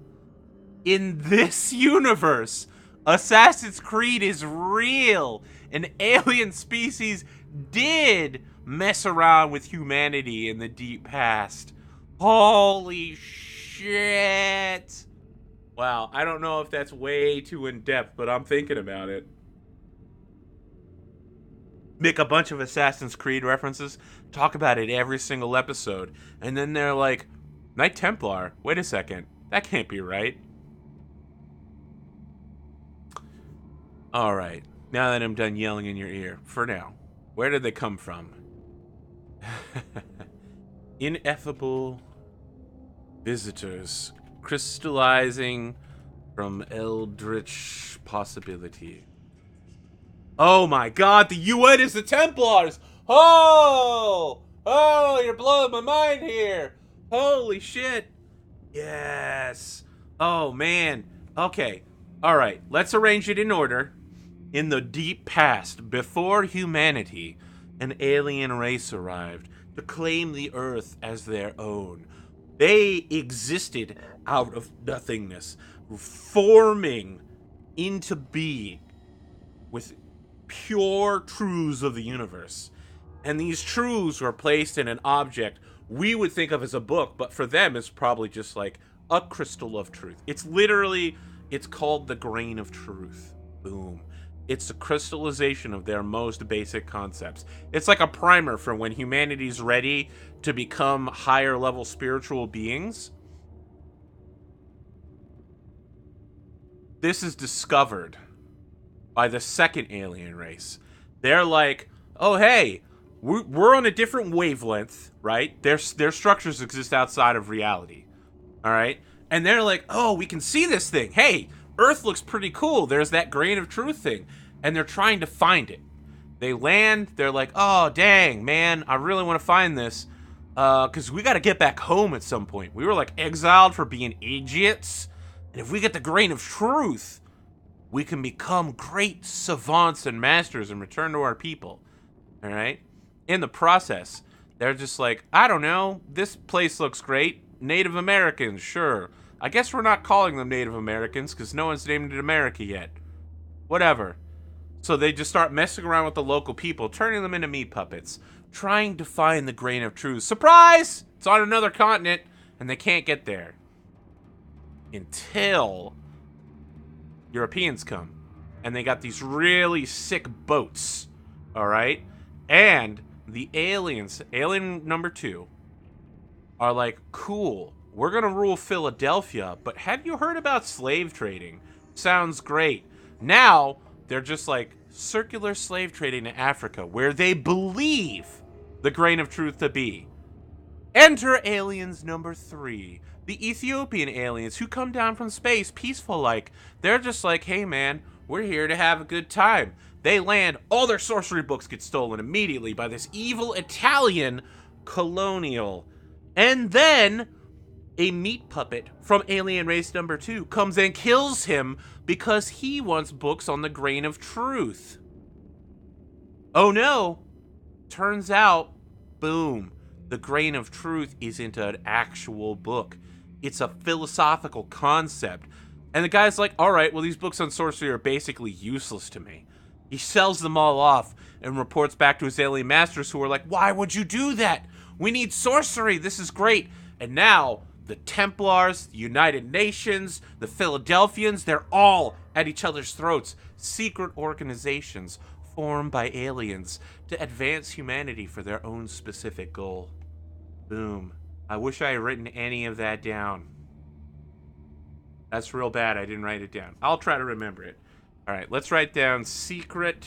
In this universe, Assassin's Creed is real. An alien species did mess around with humanity in the deep past. Holy shit! Wow, I don't know if that's way too in-depth, but I'm thinking about it. Make a bunch of Assassin's Creed references, talk about it every single episode, and then they're like, Knight Templar, wait a second, that can't be right. Alright, now that I'm done yelling in your ear, for now, where did they come from? Ineffable visitors crystallizing from eldritch possibility. Oh my god, the UN is the Templars! Oh! Oh, you're blowing my mind here! Holy shit! Yes! Oh man. Okay. Alright, let's arrange it in order. In the deep past, before humanity, an alien race arrived to claim the Earth as their own. They existed out of nothingness, forming into being with pure truths of the universe. And these truths were placed in an object we would think of as a book, but for them it's probably just like a crystal of truth. It's literally, it's called the grain of truth. Boom. It's a crystallization of their most basic concepts. It's like a primer for when humanity's ready to become higher level spiritual beings. This is discovered by the second alien race. They're like, oh hey, we're on a different wavelength, right? Their structures exist outside of reality, all right? And they're like, oh, we can see this thing. Hey, Earth looks pretty cool. There's that grain of truth thing. And they're trying to find it. They land, they're like, oh, dang, man, I really want to find this. Because we got to get back home at some point. We were like exiled for being idiots. And if we get the grain of truth, we can become great savants and masters and return to our people. All right? In the process, they're just like, I don't know, this place looks great. Native Americans, sure. I guess we're not calling them Native Americans because no one's named it America yet. Whatever. So they just start messing around with the local people, turning them into meat puppets, trying to find the grain of truth. Surprise! It's on another continent, and they can't get there. Until Europeans come, and they got these really sick boats, all right? And the aliens, alien number 2, are like, cool, we're gonna rule Philadelphia, but have you heard about slave trading? Sounds great. Now, they're just like circular slave trading in Africa, where they believe the grain of truth to be. Enter aliens number 3, the Ethiopian aliens who come down from space, peaceful like. They're just like, hey man, we're here to have a good time. They land, all their sorcery books get stolen immediately by this evil Italian colonial. And then a meat puppet from alien race number 2 comes and kills him because he wants books on the grain of truth. Oh no, turns out, boom, the grain of truth isn't an actual book. It's a philosophical concept. And the guy's like, all right, well, these books on sorcery are basically useless to me. He sells them all off and reports back to his alien masters who are like, why would you do that? We need sorcery. This is great. And now the Templars, the United Nations, the Philadelphians, they're all at each other's throats. Secret organizations formed by aliens to advance humanity for their own specific goal. Boom. I wish I had written any of that down. That's real bad. I didn't write it down. I'll try to remember it. All right, let's write down secret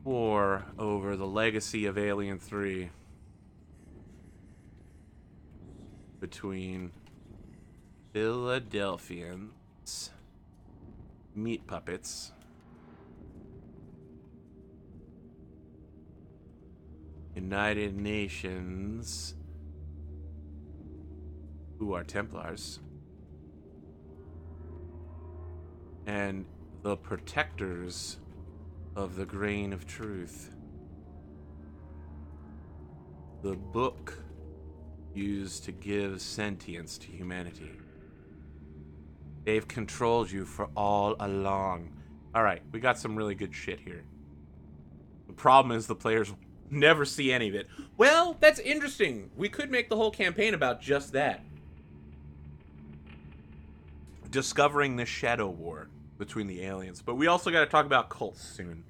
war over the legacy of Alien 3 between Philadelphians, meat puppets, United Nations, who are Templars, and the protectors of the grain of truth. The book used to give sentience to humanity. They've controlled you for all along. Alright, we got some really good shit here. The problem is the players never see any of it. Well, that's interesting. We could make the whole campaign about just that. Discovering the shadow war between the aliens. But we also got to talk about cults soon.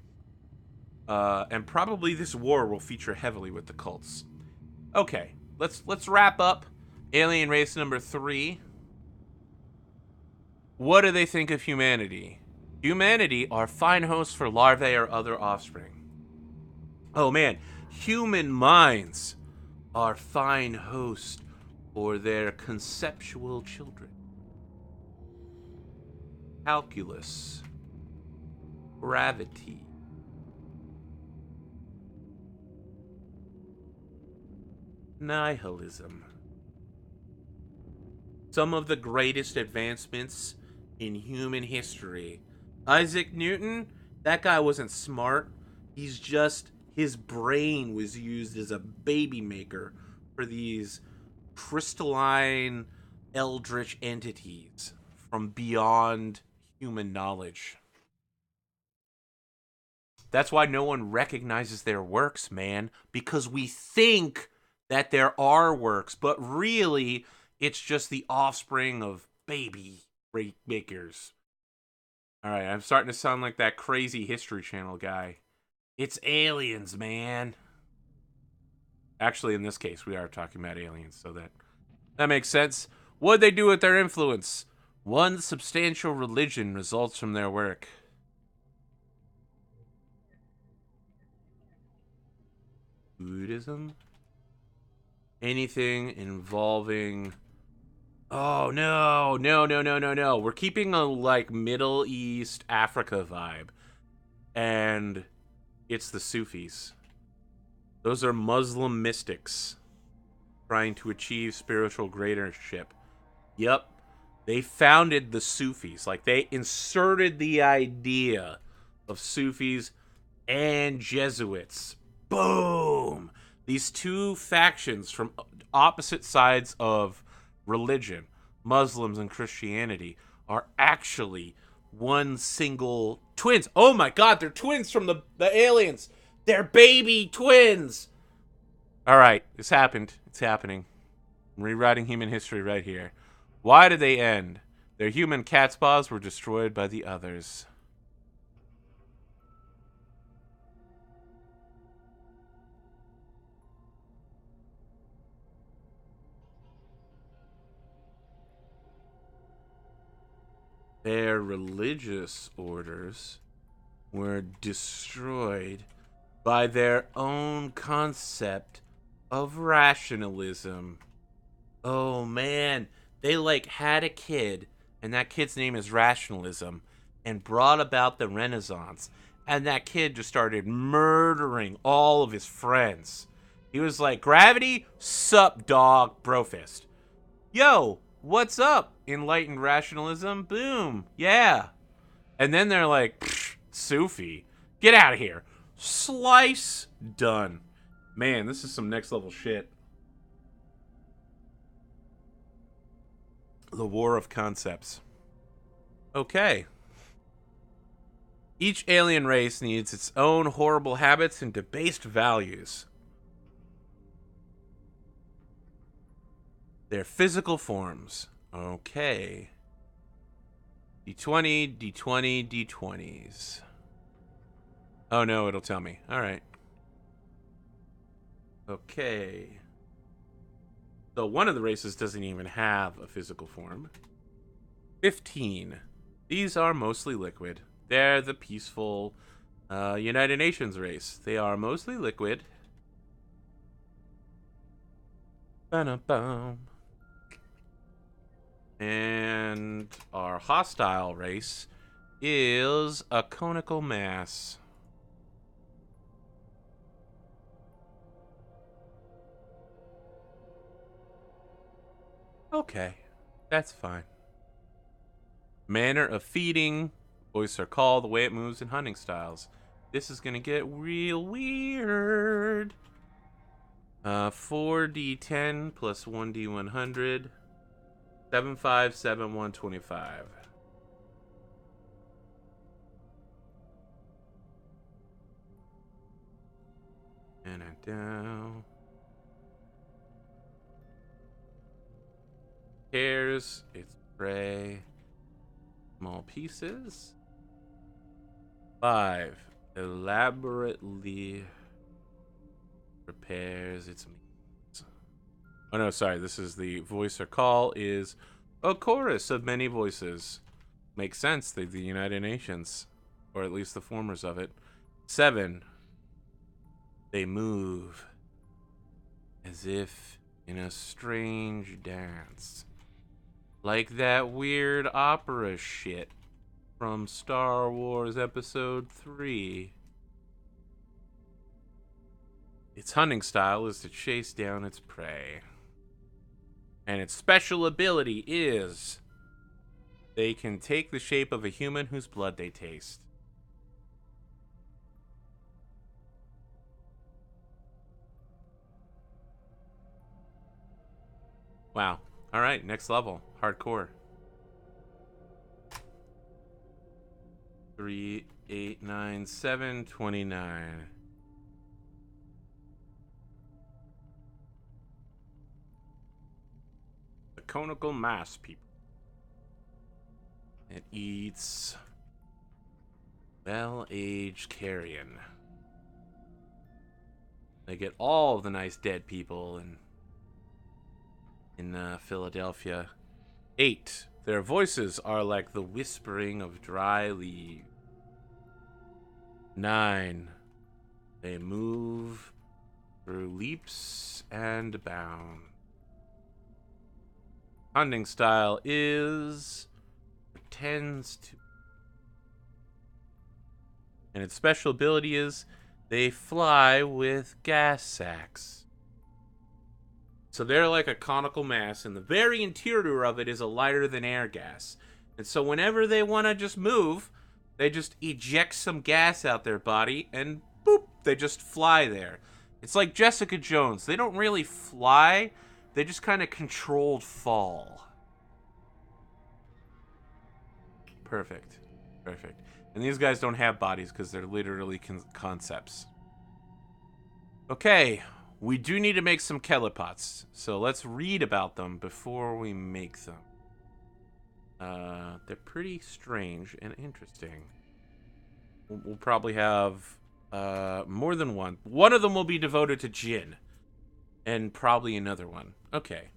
And probably this war will feature heavily with the cults. Okay, let's wrap up alien race number 3. What do they think of humanity? Humanity are fine hosts for larvae or other offspring. Oh man, human minds are fine hosts for their conceptual children. Calculus, gravity, nihilism. Some of the greatest advancements in human history. Isaac Newton, that guy wasn't smart. His brain was used as a baby maker for these crystalline, eldritch entities from beyond human knowledge. That's why no one recognizes their works, man, because we think that there are works, but really it's just the offspring of baby makers. All right, I'm starting to sound like that crazy History Channel guy. It's aliens, man. Actually, in this case, we are talking about aliens, so that makes sense. What'd they do with their influence? One substantial religion results from their work. Buddhism? Anything involving... Oh, no. We're keeping a, like, Middle East, Africa vibe. And it's the Sufis. Those are Muslim mystics trying to achieve spiritual greatership. Yep. They founded the Sufis. Like, they inserted the idea of Sufis and Jesuits. Boom! These two factions from opposite sides of religion, Muslims and Christianity, are actually one single twins. Oh my god, they're twins from the aliens. They're baby twins. All right, this happened. It's happening. I'm rewriting human history right here. Why did they end? Their human catspaws were destroyed by the others. Their religious orders were destroyed by their own concept of rationalism. Oh man, they like had a kid, and that kid's name is Rationalism, and brought about the Renaissance, and that kid just started murdering all of his friends. He was like, gravity, sup dog, brofist. Yo, what's up, enlightened rationalism? Boom, yeah. And then they're like, Sufi, get out of here. Slice, done. Man, this is some next level shit. The War of Concepts. Okay. Each alien race needs its own horrible habits and debased values. Their physical forms. Okay. D20, D20, D20s. Oh no, it'll tell me. Alright. Okay. So one of the races doesn't even have a physical form. 15. These are mostly liquid. They're the peaceful United Nations race. They are mostly liquid. Ba-dum-bum. And our hostile race is a conical mass. Okay, that's fine. Manner of feeding, voice or call, the way it moves, and hunting styles. This is gonna get real weird. 4d10 plus 1d100. 757125. And it down. Hairs, it's prey. Small pieces. 5. Elaborately prepares its means. Oh no, sorry, this is the voice or call is a chorus of many voices. Makes sense, they're the United Nations. Or at least the formers of it. 7. They move as if in a strange dance. Like that weird opera shit from Star Wars Episode 3. Its hunting style is to chase down its prey. And its special ability is they can take the shape of a human whose blood they taste. Wow. Alright, next level. Hardcore. 3, 8, 9, 7, 29. The conical mass people. It eats well-aged carrion. They get all of the nice dead people in Philadelphia. 8. Their voices are like the whispering of dry leaves. 9. They move through leaps and bounds. Hunting style is pretends to. And its special ability is they fly with gas sacks. So they're like a conical mass, and the very interior of it is a lighter than air gas. And so whenever they want to just move, they just eject some gas out their body, and boop, they just fly there. It's like Jessica Jones. They don't really fly, they just kind of controlled fall. Perfect. Perfect. And these guys don't have bodies because they're literally concepts. Okay. We do need to make some khalipots, so let's read about them before we make them. They're pretty strange and interesting. We'll probably have more than one. One of them will be devoted to Jinn, and probably another one. Okay.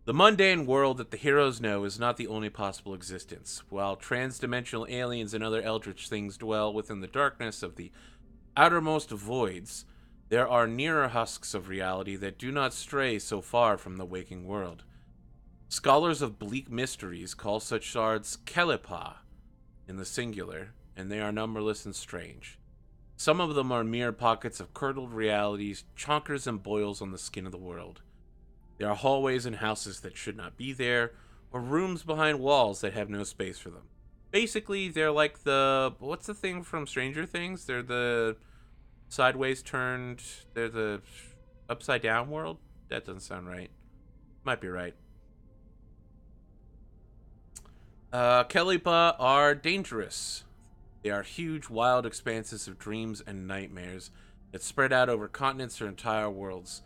The mundane world that the heroes know is not the only possible existence. While trans-dimensional aliens and other eldritch things dwell within the darkness of the outermost voids, there are nearer husks of reality that do not stray so far from the waking world. Scholars of bleak mysteries call such shards khalipah in the singular, and they are numberless and strange. Some of them are mere pockets of curdled realities, chonkers and boils on the skin of the world. There are hallways and houses that should not be there, or rooms behind walls that have no space for them. Basically, they're like the... what's the thing from Stranger Things? They're the... sideways turned, they're the upside down world? That doesn't sound right. Might be right. Khalipah are dangerous. They are huge, wild expanses of dreams and nightmares that spread out over continents or entire worlds.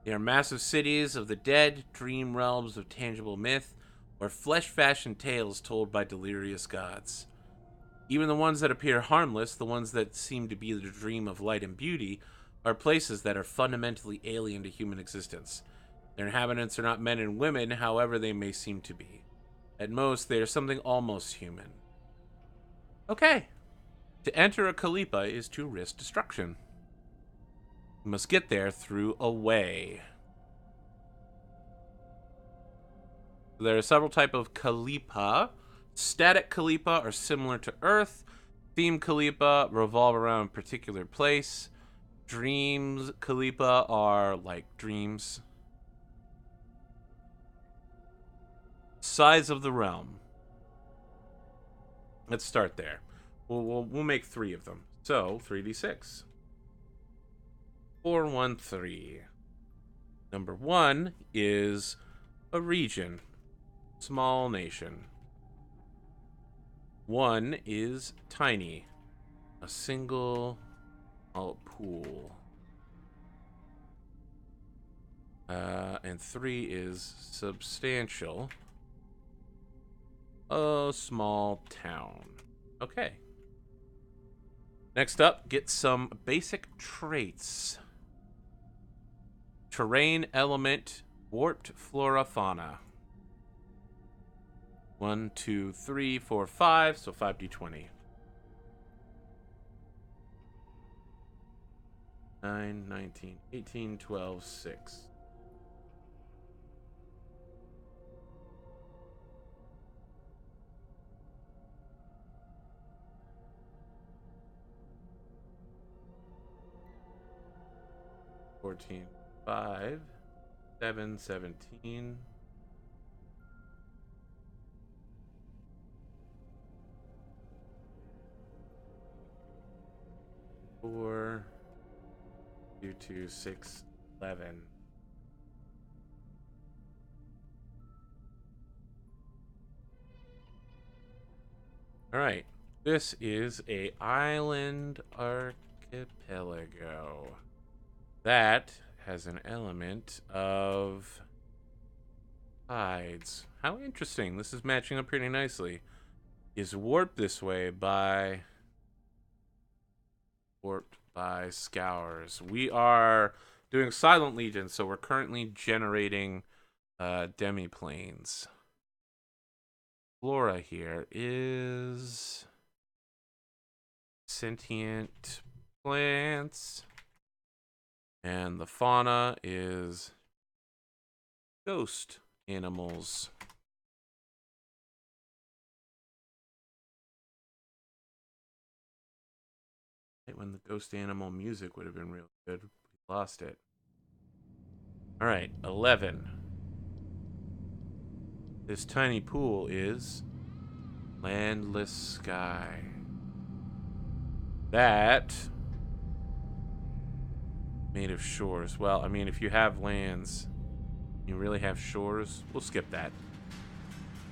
They are massive cities of the dead, dream realms of tangible myth, or flesh-fashioned tales told by delirious gods. Even the ones that appear harmless, the ones that seem to be the dream of light and beauty, are places that are fundamentally alien to human existence. Their inhabitants are not men and women, however they may seem to be. At most, they are something almost human. Okay. To enter a khalipah is to risk destruction. You must get there through a way. There are several types of khalipah. Static khalipah are similar to Earth. Theme khalipah revolve around a particular place. Dreams khalipah are like dreams. Size of the realm. Let's start there. We'll make 3 of them. So 3d6. 413. Number 1 is a region. Small nation. 1 is tiny. A single pool. And 3 is substantial. A small town. Okay. Next up, get some basic traits. Terrain element, warped flora fauna. 1, 2, 3, 4, 5, so 5d20. 9, 19, 18, 12, 6. $14, 5, 7, 17. 4, 2, 2, 6, 11. All right. This is a island archipelago. That has an element of tides. How interesting. This is matching up pretty nicely. Is warped this way by scours. We are doing Silent Legion, so we're currently generating Demi-planes. Flora here is sentient plants. And the fauna is ghost animals. When the ghost animal music would have been real good, we lost it. All right, 11. This tiny pool is landless sky. That made of shores. Well, I mean, if you have lands, you really have shores. We'll skip that.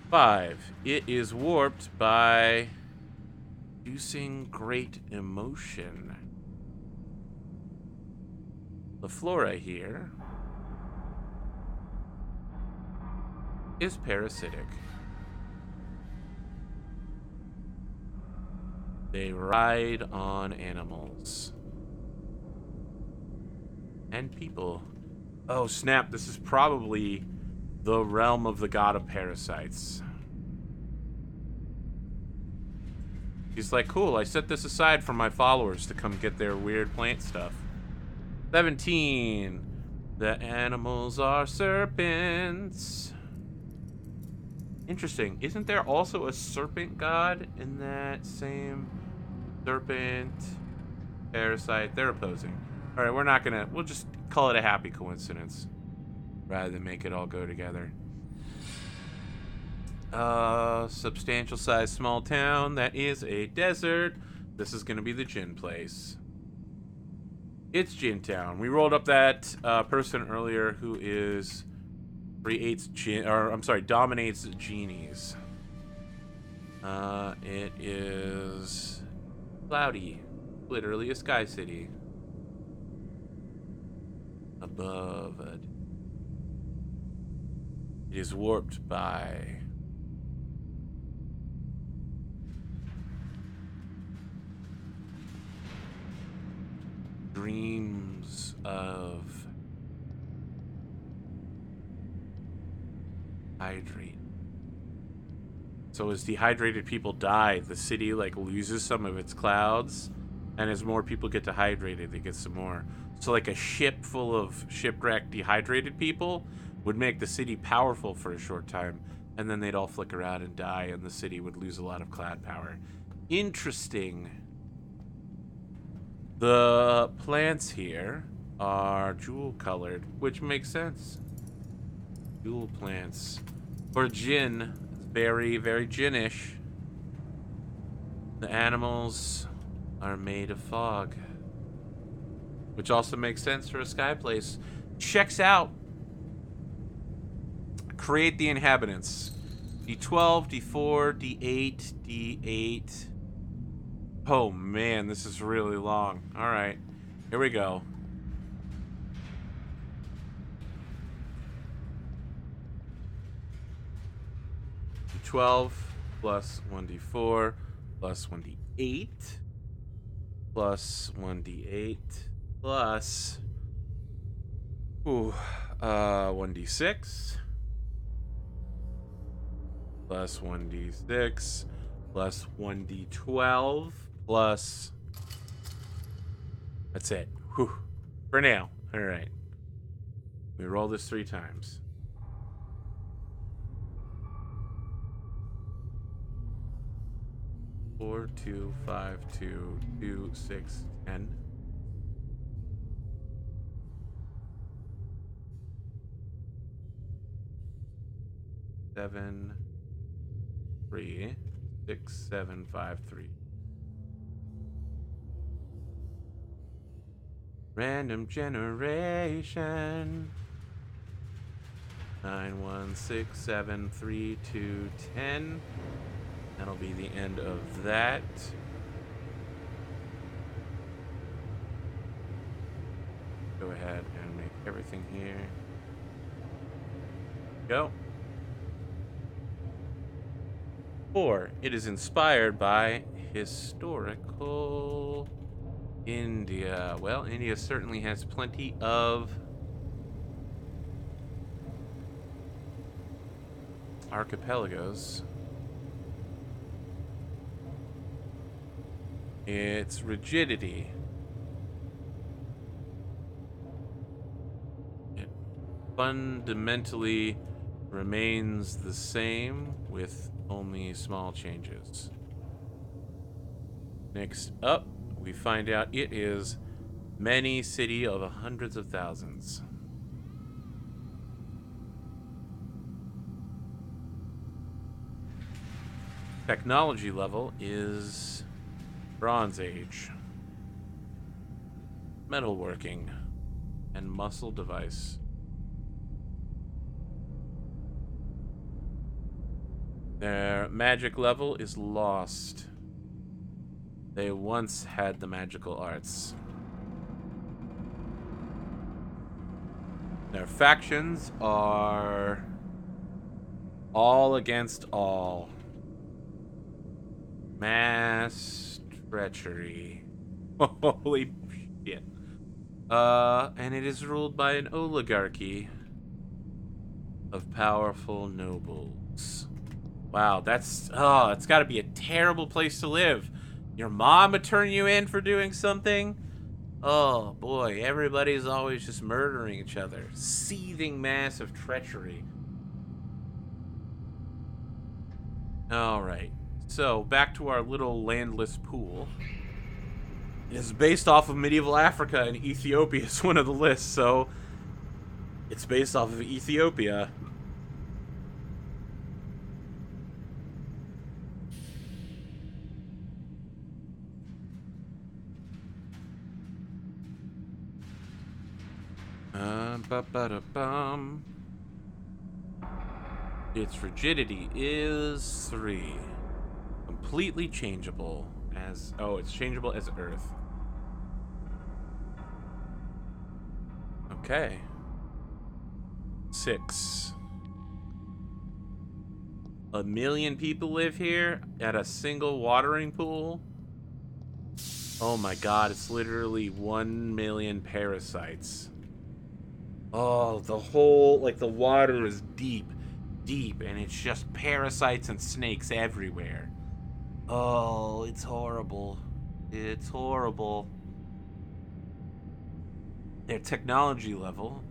5. It is warped by producing great emotion. The flora here is parasitic. They ride on animals. And people. Oh, snap. This is probably the realm of the god of parasites. He's like, cool, I set this aside for my followers to come get their weird plant stuff. 17. The animals are serpents. Interesting. Isn't there also a serpent god in that same serpent parasite? They're opposing. All right, we're not gonna. We'll just call it a happy coincidence rather than make it all go together. Substantial size small town. That is a desert. This is gonna be the Jinn place. It's Jinn Town. We rolled up that person earlier who is creates Jinn, or I'm sorry, dominates genies. It is cloudy, literally a sky city. beloved. It is warped by dreams of hydrate. So as dehydrated people die, the city like loses some of its clouds, and as more people get dehydrated, they get some more. So like a ship full of shipwrecked dehydrated people would make the city powerful for a short time, and then they'd all flicker out and die, and the city would lose a lot of cloud power. Interesting. The plants here are jewel colored, which makes sense. Jewel plants. For gin, very, very gin-ish. The animals are made of fog, which also makes sense for a sky place. Checks out. Create the inhabitants. D12, D4, D8, D8. Oh man, this is really long. Alright, here we go. D12 plus 1D4 plus 1D8 plus 1D8 plus 1D6 plus 1D6 plus 1D12 plus... That's it. Whew. For now. Alright. We roll this 3 times. 4, 2, 5, 2, 2, 6, 10. 7, 3, 6, 7, 5, 3. Random generation. 9, 1, 6, 7, 3, 2, 10. That'll be the end of that. Go ahead and make everything here. Go. 4. It is inspired by historical India. Well, India certainly has plenty of archipelagos. Its rigidity. It fundamentally remains the same with only small changes. Next up, we find out it is many city of hundreds of thousands. Technology level is Bronze Age. Metalworking and muscle device. Their magic level is lost. They once had the magical arts. Their factions are all against all. Mass treachery. Holy shit. And it is ruled by an oligarchy of powerful nobles. Wow, that's... Oh, it's gotta be a terrible place to live. Your mom would turn you in for doing something? Oh, boy, everybody's always just murdering each other. Seething mass of treachery. Alright. So, back to our little landless pool. It is based off of medieval Africa, and Ethiopia is one of the lists, so it's based off of Ethiopia. Ba-ba-da-bum. Its rigidity is 3. Completely changeable as... Oh, it's changeable as Earth. Okay. 6. 1 million people live here at a single watering pool. Oh my god, it's literally 1 million parasites. Oh, the whole, like, the water is deep, and it's just parasites and snakes everywhere. Oh, it's horrible. It's horrible. Their technology level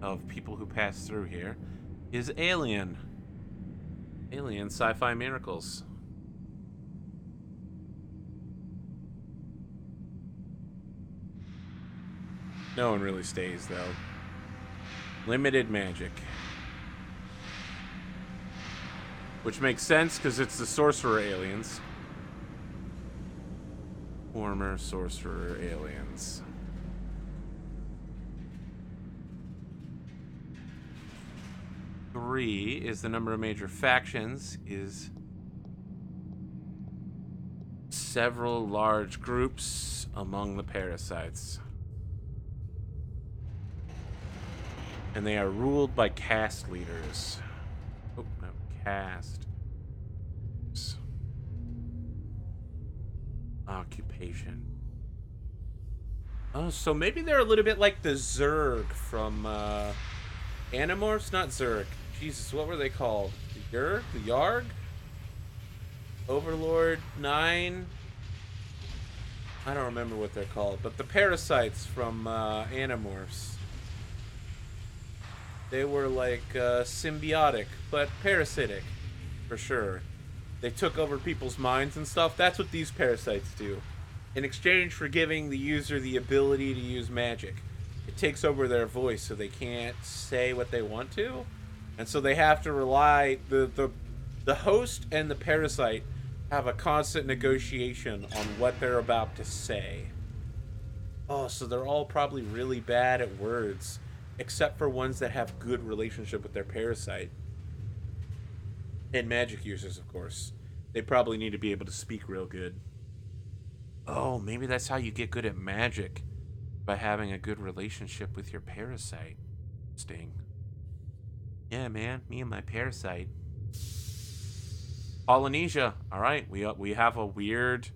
of people who pass through here is alien. Alien sci-fi miracles. No one really stays, though. Limited magic. Which makes sense, because it's the sorcerer aliens. Former sorcerer aliens. Three is the number of major factions, is several large groups among the parasites. And they are ruled by caste leaders. Oh, no, caste. Occupation. Oh, so maybe they're a little bit like the Zerg from Animorphs? Not Zerg. Jesus, what were they called? The Yerg? The Yarg? Overlord 9? I don't remember what they're called, but the parasites from Animorphs. They were like symbiotic, but parasitic, for sure. They took over people's minds and stuff. That's what these parasites do. In exchange for giving the user the ability to use magic, it takes over their voice so they can't say what they want to. And so they have to rely, the host and the parasite have a constant negotiation on what they're about to say. Oh, so they're all probably really bad at words, except for ones that have good relationship with their parasite. And magic users, of course. They probably need to be able to speak real good. Oh, maybe that's how you get good at magic. By having a good relationship with your parasite. Sting. Yeah, man. Me and my parasite. Polynesia. Alright, we have a weird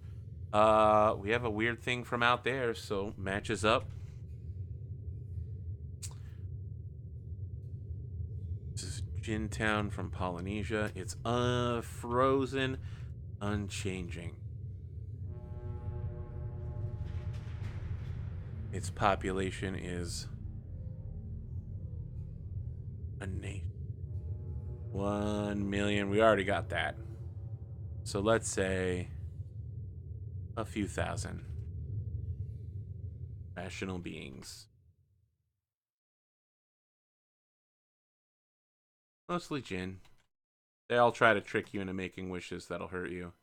thing from out there, so matches up. This is Jintown from Polynesia. It's frozen, unchanging. Its population is a nation. 1 million. We already got that. So let's say a few thousand rational beings. Mostly Jinn. They all try to trick you into making wishes that'll hurt you.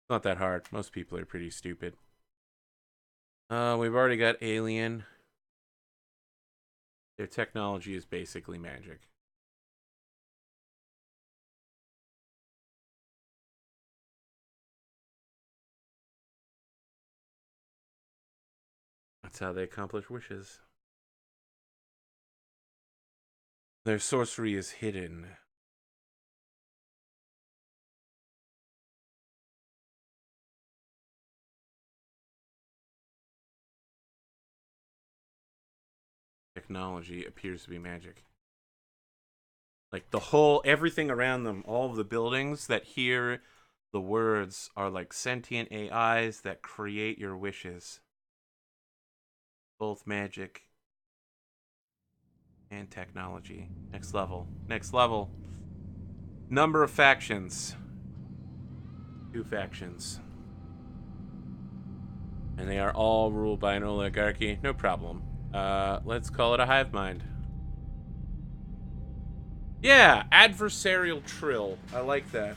It's not that hard. Most people are pretty stupid. We've already got alien. Their technology is basically magic. That's how they accomplish wishes. Their sorcery is hidden. Technology appears to be magic. Like the whole, everything around them, all of the buildings that hear the words are like sentient AIs that create your wishes. Both magic and technology. Next level. Next level. Number of factions. 2 factions. And they are all ruled by an oligarchy. No problem. Let's call it a hive mind. Yeah, adversarial trill. I like that.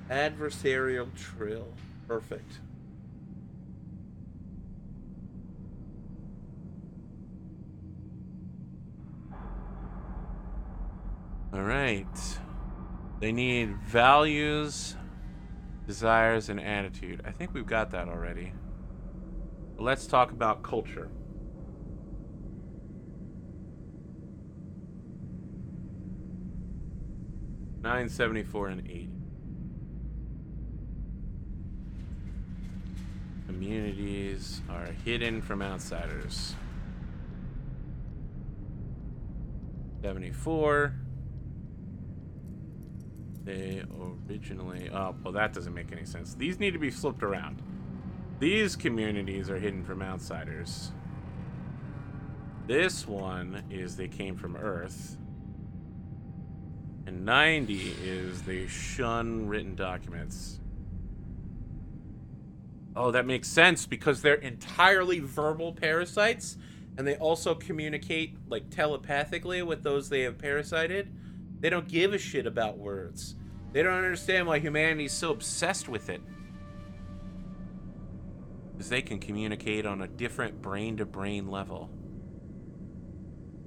Adversarial trill. Perfect. All right. They need values, desires, and attitude. I think we've got that already. Let's talk about culture. 974 and 80. Communities are hidden from outsiders. 74. They originally... Oh, well, that doesn't make any sense. These need to be flipped around. These communities are hidden from outsiders. This one is they came from Earth. And 90 is they shun written documents. Oh, that makes sense because they're entirely verbal parasites, and they also communicate like telepathically with those they have parasited. They don't give a shit about words. They don't understand why humanity's so obsessed with it. Because they can communicate on a different brain-to-brain level.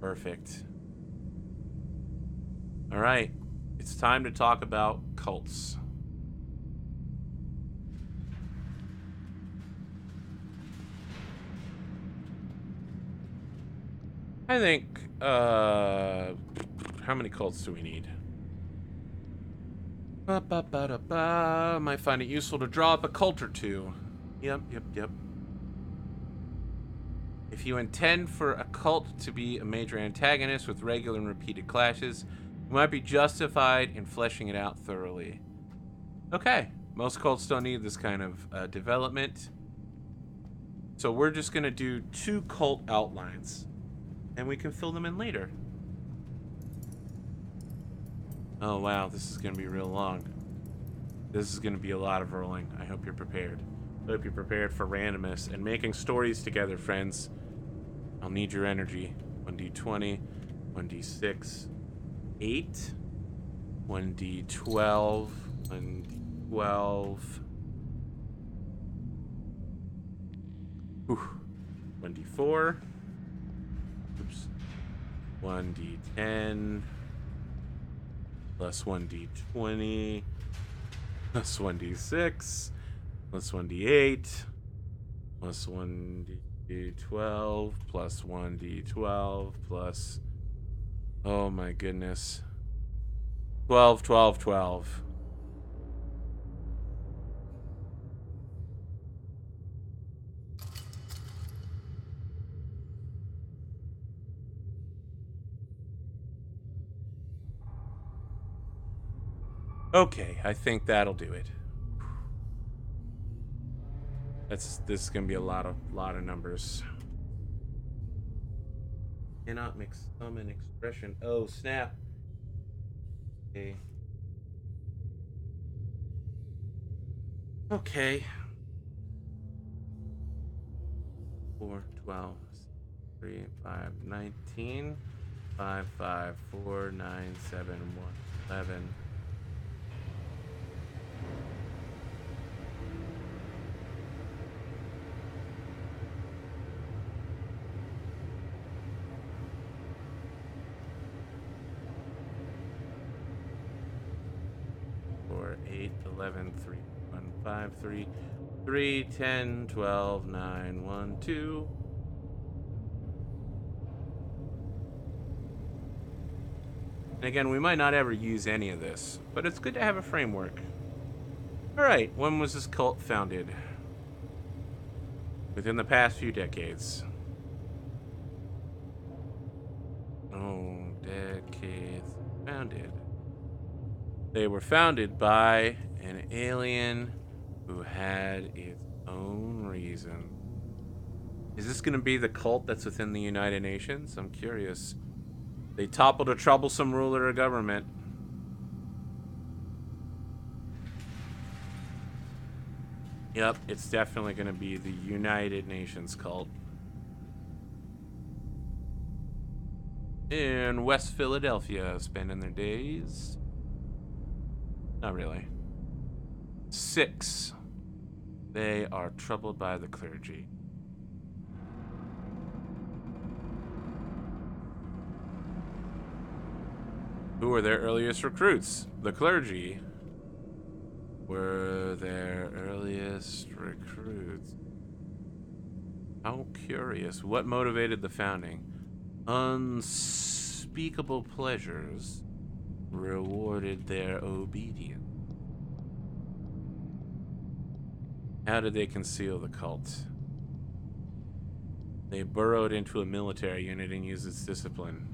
Perfect. All right, it's time to talk about cults. I think, how many cults do we need? Might find it useful to draw up a cult or two. Yep. If you intend for a cult to be a major antagonist with regular and repeated clashes, you might be justified in fleshing it out thoroughly. Okay, most cults don't need this kind of development. So we're just going to do 2 cult outlines. And we can fill them in later. Oh wow, this is going to be real long. This is going to be a lot of rolling. I hope you're prepared. I hope you're prepared for randomness and making stories together, friends. I'll need your energy. 1d20, 1d6, 8, 1d12, 1d12. 1d4. Oops. 1d10 plus 1d20 plus 1d6 plus 1d8 plus 1d12 plus 1d12 plus, oh my goodness, 12, 12, 12. Okay, I think that'll do it. This is gonna be a lot of numbers. Cannot mix sum and expression. Oh snap. Okay. Okay. 4, 12, 3, 5, 19, 5, 5, 4, 9, 7, 1, 11. Four, 8, 11, 3, 1, 5, 3, 3, 10, 12, 9, 1, 2. And again, we might not ever use any of this, but it's good to have a framework. Alright, when was this cult founded? Within the past few decades. Oh, decades. Founded. They were founded by an alien who had its own reason. Is this going to be the cult that's within the United Nations? I'm curious. They toppled a troublesome ruler of government. Yep, it's definitely going to be the United Nations cult. In West Philadelphia, spending their days. Not really. 6. They are troubled by the clergy. Who were their earliest recruits? The clergy were their earliest recruits. How curious. What motivated the founding? Unspeakable pleasures rewarded their obedience. How did they conceal the cult? They burrowed into a military unit and used its discipline.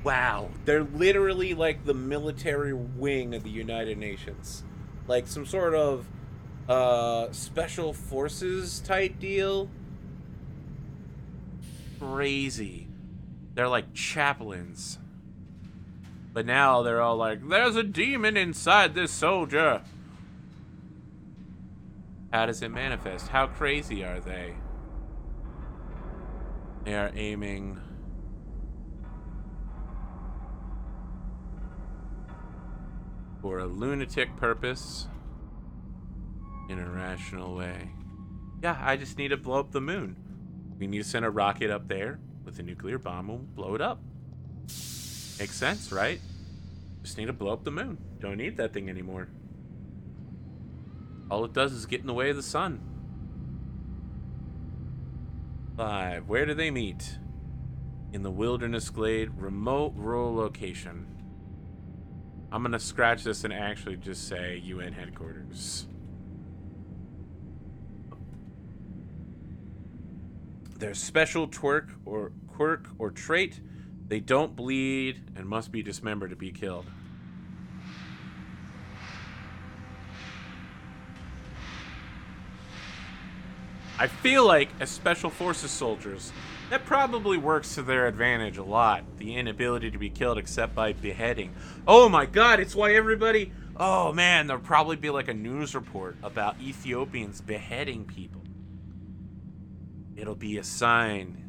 Wow. They're literally like the military wing of the United Nations. Like some sort of special forces type deal. Crazy. They're like chaplains. But now they're all like, there's a demon inside this soldier. How does it manifest? How crazy are they? They are aiming for a lunatic purpose in a rational way. Yeah, I just need to blow up the moon. We need to send a rocket up there with a nuclear bomb and blow it up. Makes sense, right? Just need to blow up the moon. Don't need that thing anymore. All it does is get in the way of the sun. 5. Where do they meet? In the wilderness glade, remote rural location. I'm gonna scratch this and actually just say UN headquarters. Their special quirk or trait, they don't bleed and must be dismembered to be killed. I feel like as special forces soldiers, that probably works to their advantage a lot. The inability to be killed except by beheading. Oh my god, it's why everybody... Oh man, there'll probably be like a news report about Ethiopians beheading people. It'll be a sign.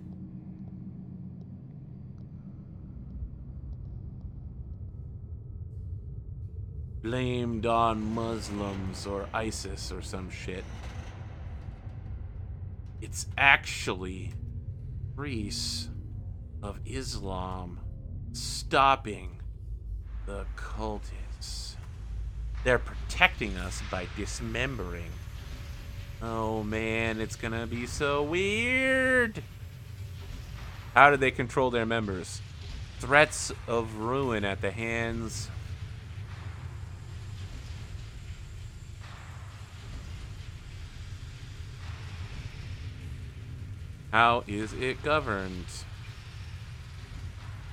Blamed on Muslims or ISIS or some shit. It's actually priests of Islam stopping the cultists. They're protecting us by dismembering. Oh man, it's gonna be so weird. How do they control their members? Threats of ruin at the hands. How is it governed?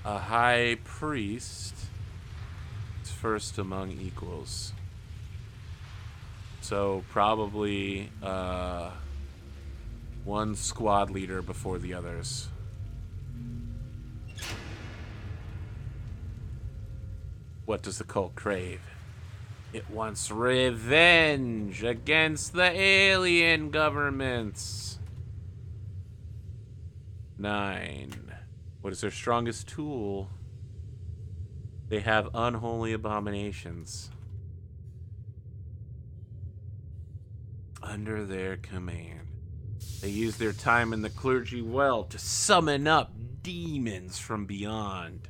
A high priest is first among equals. So probably one squad leader before the others. What does the cult crave? It wants revenge against the alien governments. 9. What is their strongest tool? They have unholy abominations under their command. They use their time in the clergy well to summon up demons from beyond.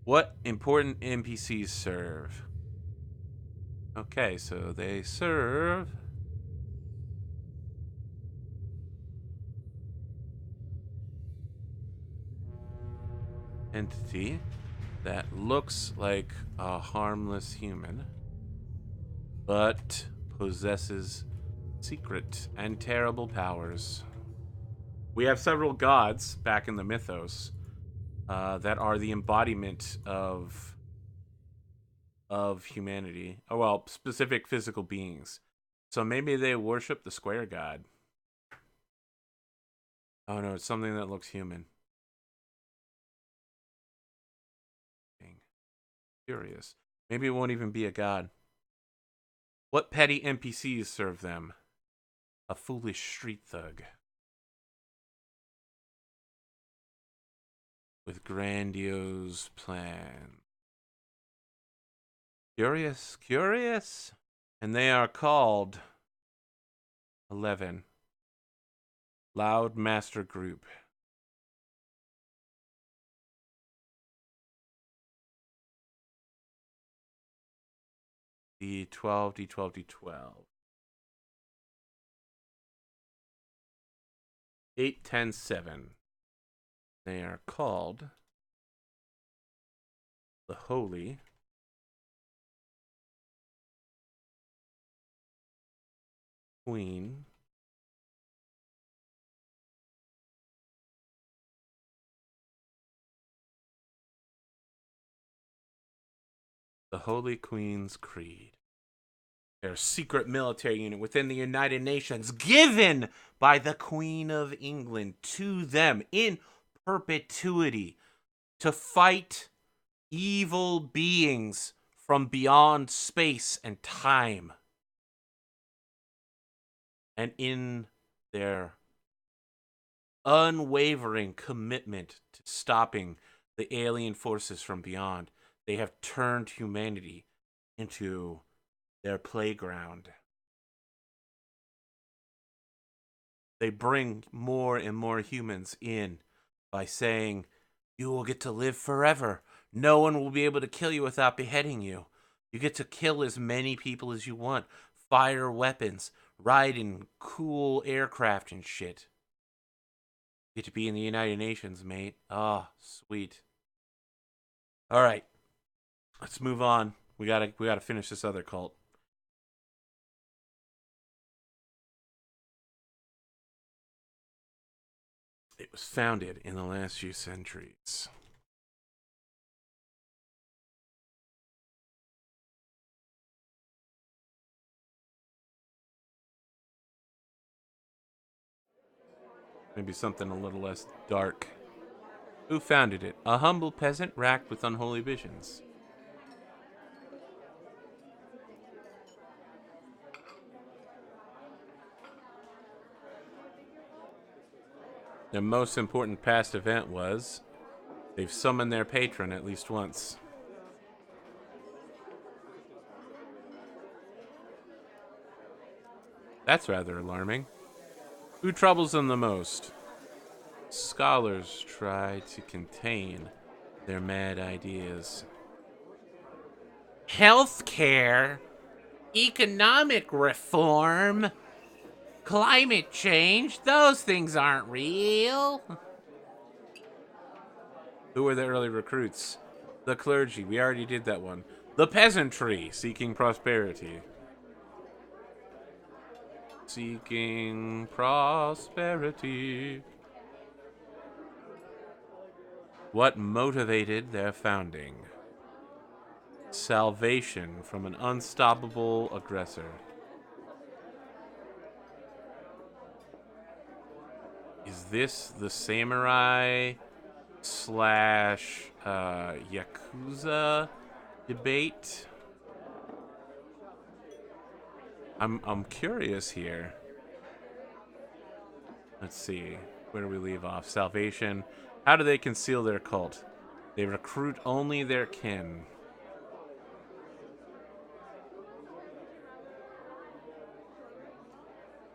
What important NPCs serve? Okay, so they serve entity that looks like a harmless human, but possesses secret and terrible powers. We have several gods back in the mythos that are the embodiment of humanity. Oh, well, specific physical beings. So maybe they worship the square god. Oh no, it's something that looks human. Curious. Maybe it won't even be a god. What petty NPCs serve them? A foolish street thug. With grandiose plan. Curious, curious. And they are called 11. Loud Master Group. D12, D12, D12. 8, 10, 7. They are called the Holy Queen the Holy Queen's Creed. They're a secret military unit within the United Nations given by the Queen of England to them in perpetuity to fight evil beings from beyond space and time. And in their unwavering commitment to stopping the alien forces from beyond, they have turned humanity into their playground. They bring more and more humans in by saying, you will get to live forever. No one will be able to kill you without beheading you. You get to kill as many people as you want. Fire weapons. Ride in cool aircraft and shit. Get to be in the United Nations, mate. Oh, sweet. All right. Let's move on. We gotta finish this other cult. It was founded in the last few centuries. Maybe something a little less dark. Who founded it? A humble peasant racked with unholy visions. Their most important past event was they've summoned their patron at least once. That's rather alarming. Who troubles them the most? Scholars try to contain their mad ideas. Healthcare, economic reform, climate change, those things aren't real. Who were the early recruits? The clergy, we already did that one. The peasantry, seeking prosperity. Seeking prosperity. What motivated their founding? Salvation from an unstoppable aggressor. Is this the samurai slash Yakuza debate? I'm curious here. Let's see. Where do we leave off? Salvation. How do they conceal their cult? They recruit only their kin.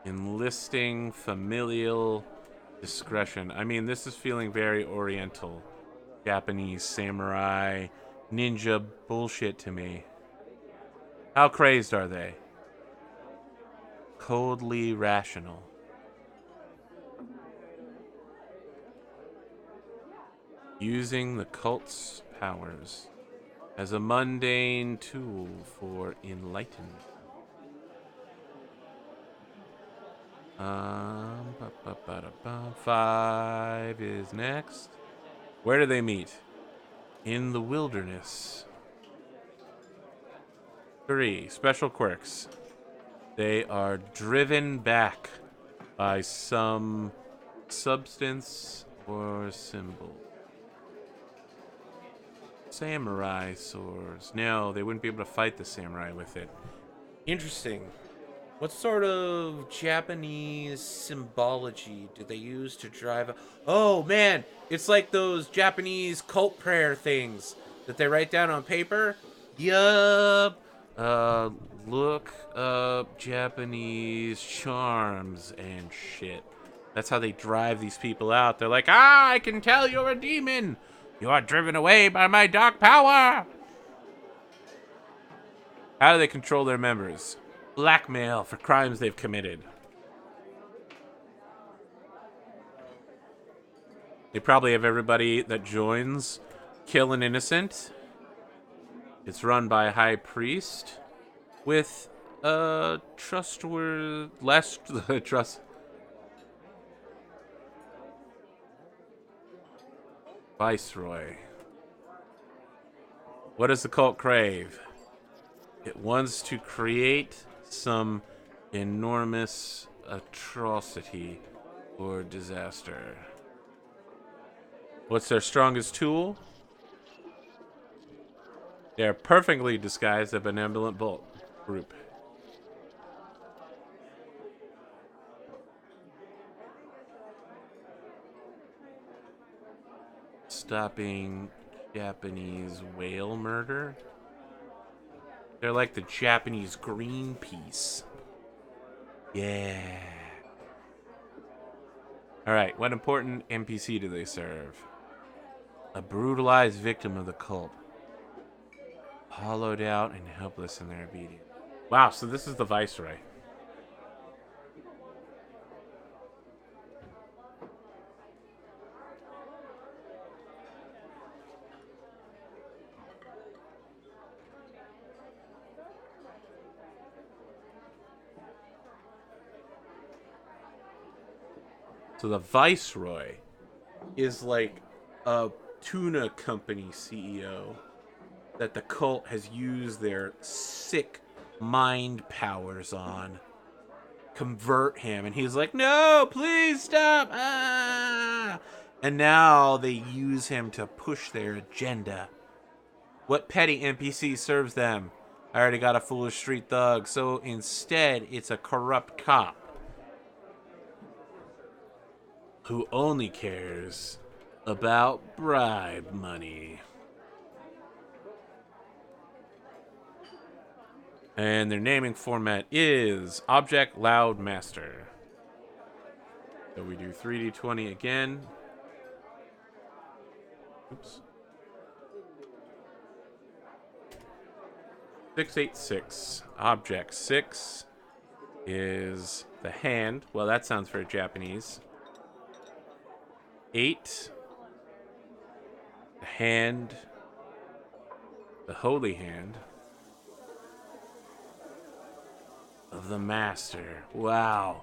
Enlisting familial discretion. I mean, this is feeling very oriental. Japanese samurai ninja bullshit to me. How crazed are they? Coldly rational. Using the cult's powers as a mundane tool for enlightenment. 5 is next. Where do they meet? In the wilderness. 3, special quirks. They are driven back by some substance or symbol. Samurai swords. No, they wouldn't be able to fight the samurai with it. Interesting. What sort of Japanese symbology do they use to drive? Oh man, it's like those Japanese cult prayer things that they write down on paper. Yup. Look up Japanese charms and shit. That's how they drive these people out. They're like, I can tell you're a demon. You are driven away by my dark power. How do they control their members? Blackmail for crimes they've committed. They probably have everybody that joins kill an innocent. It's run by a high priest with trustworthy, less trust. Viceroy. What does the cult crave? It wants to create some enormous atrocity or disaster. What's their strongest tool? They're perfectly disguised a benevolent group. Stopping Japanese whale murder? They're like the Japanese Greenpeace. Yeah. Alright, what important NPC do they serve? A brutalized victim of the cult. Hollowed out and helpless in their obedience. Wow, so this is the Viceroy. So the Viceroy is like a tuna company CEO that the cult has used their sick mind powers on. Convert him, and he's like, no, please stop. Ah! And now they use him to push their agenda. What petty NPC serves them? I already got a foolish street thug, so instead it's a corrupt cop who only cares about bribe money. And their naming format is Object Loud Master. So we do 3d20 again. Oops. 686. Object 6 is the hand. Well, that sounds very Japanese. 8. The hand. The holy hand of the master. Wow.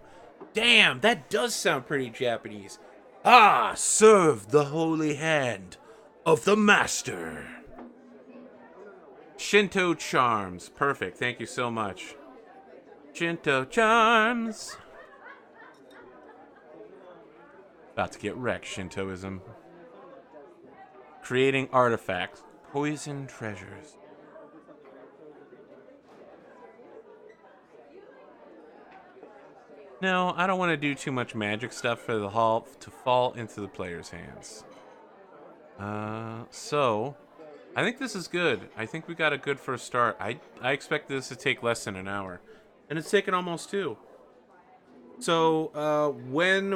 Damn, that does sound pretty Japanese. Ah, serve the holy hand of the master. Shinto charms. Perfect. Thank you so much. Shinto charms. About to get wrecked, Shintoism. Creating artifacts. Poison treasures. No, I don't want to do too much magic stuff for the hall to fall into the player's hands. So, I think this is good. I think we got a good first start. I expect this to take less than an hour. And it's taken almost 2. So, when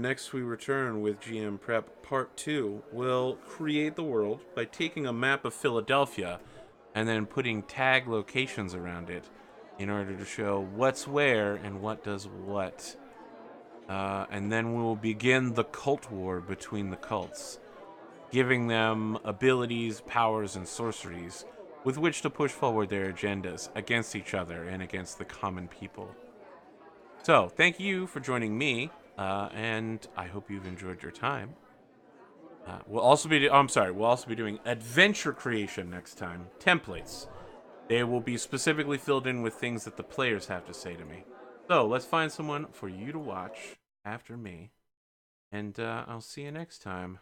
next we return with GM Prep Part 2, we'll create the world by taking a map of Philadelphia and then putting tag locations around it in order to show what's where and what does what. And then we will begin the cult war between the cults, giving them abilities, powers, and sorceries with which to push forward their agendas against each other and against the common people. So, thank you for joining me, and I hope you've enjoyed your time. We'll also be doing adventure creation next time, templates. They will be specifically filled in with things that the players have to say to me. So, let's find someone for you to watch after me, and I'll see you next time.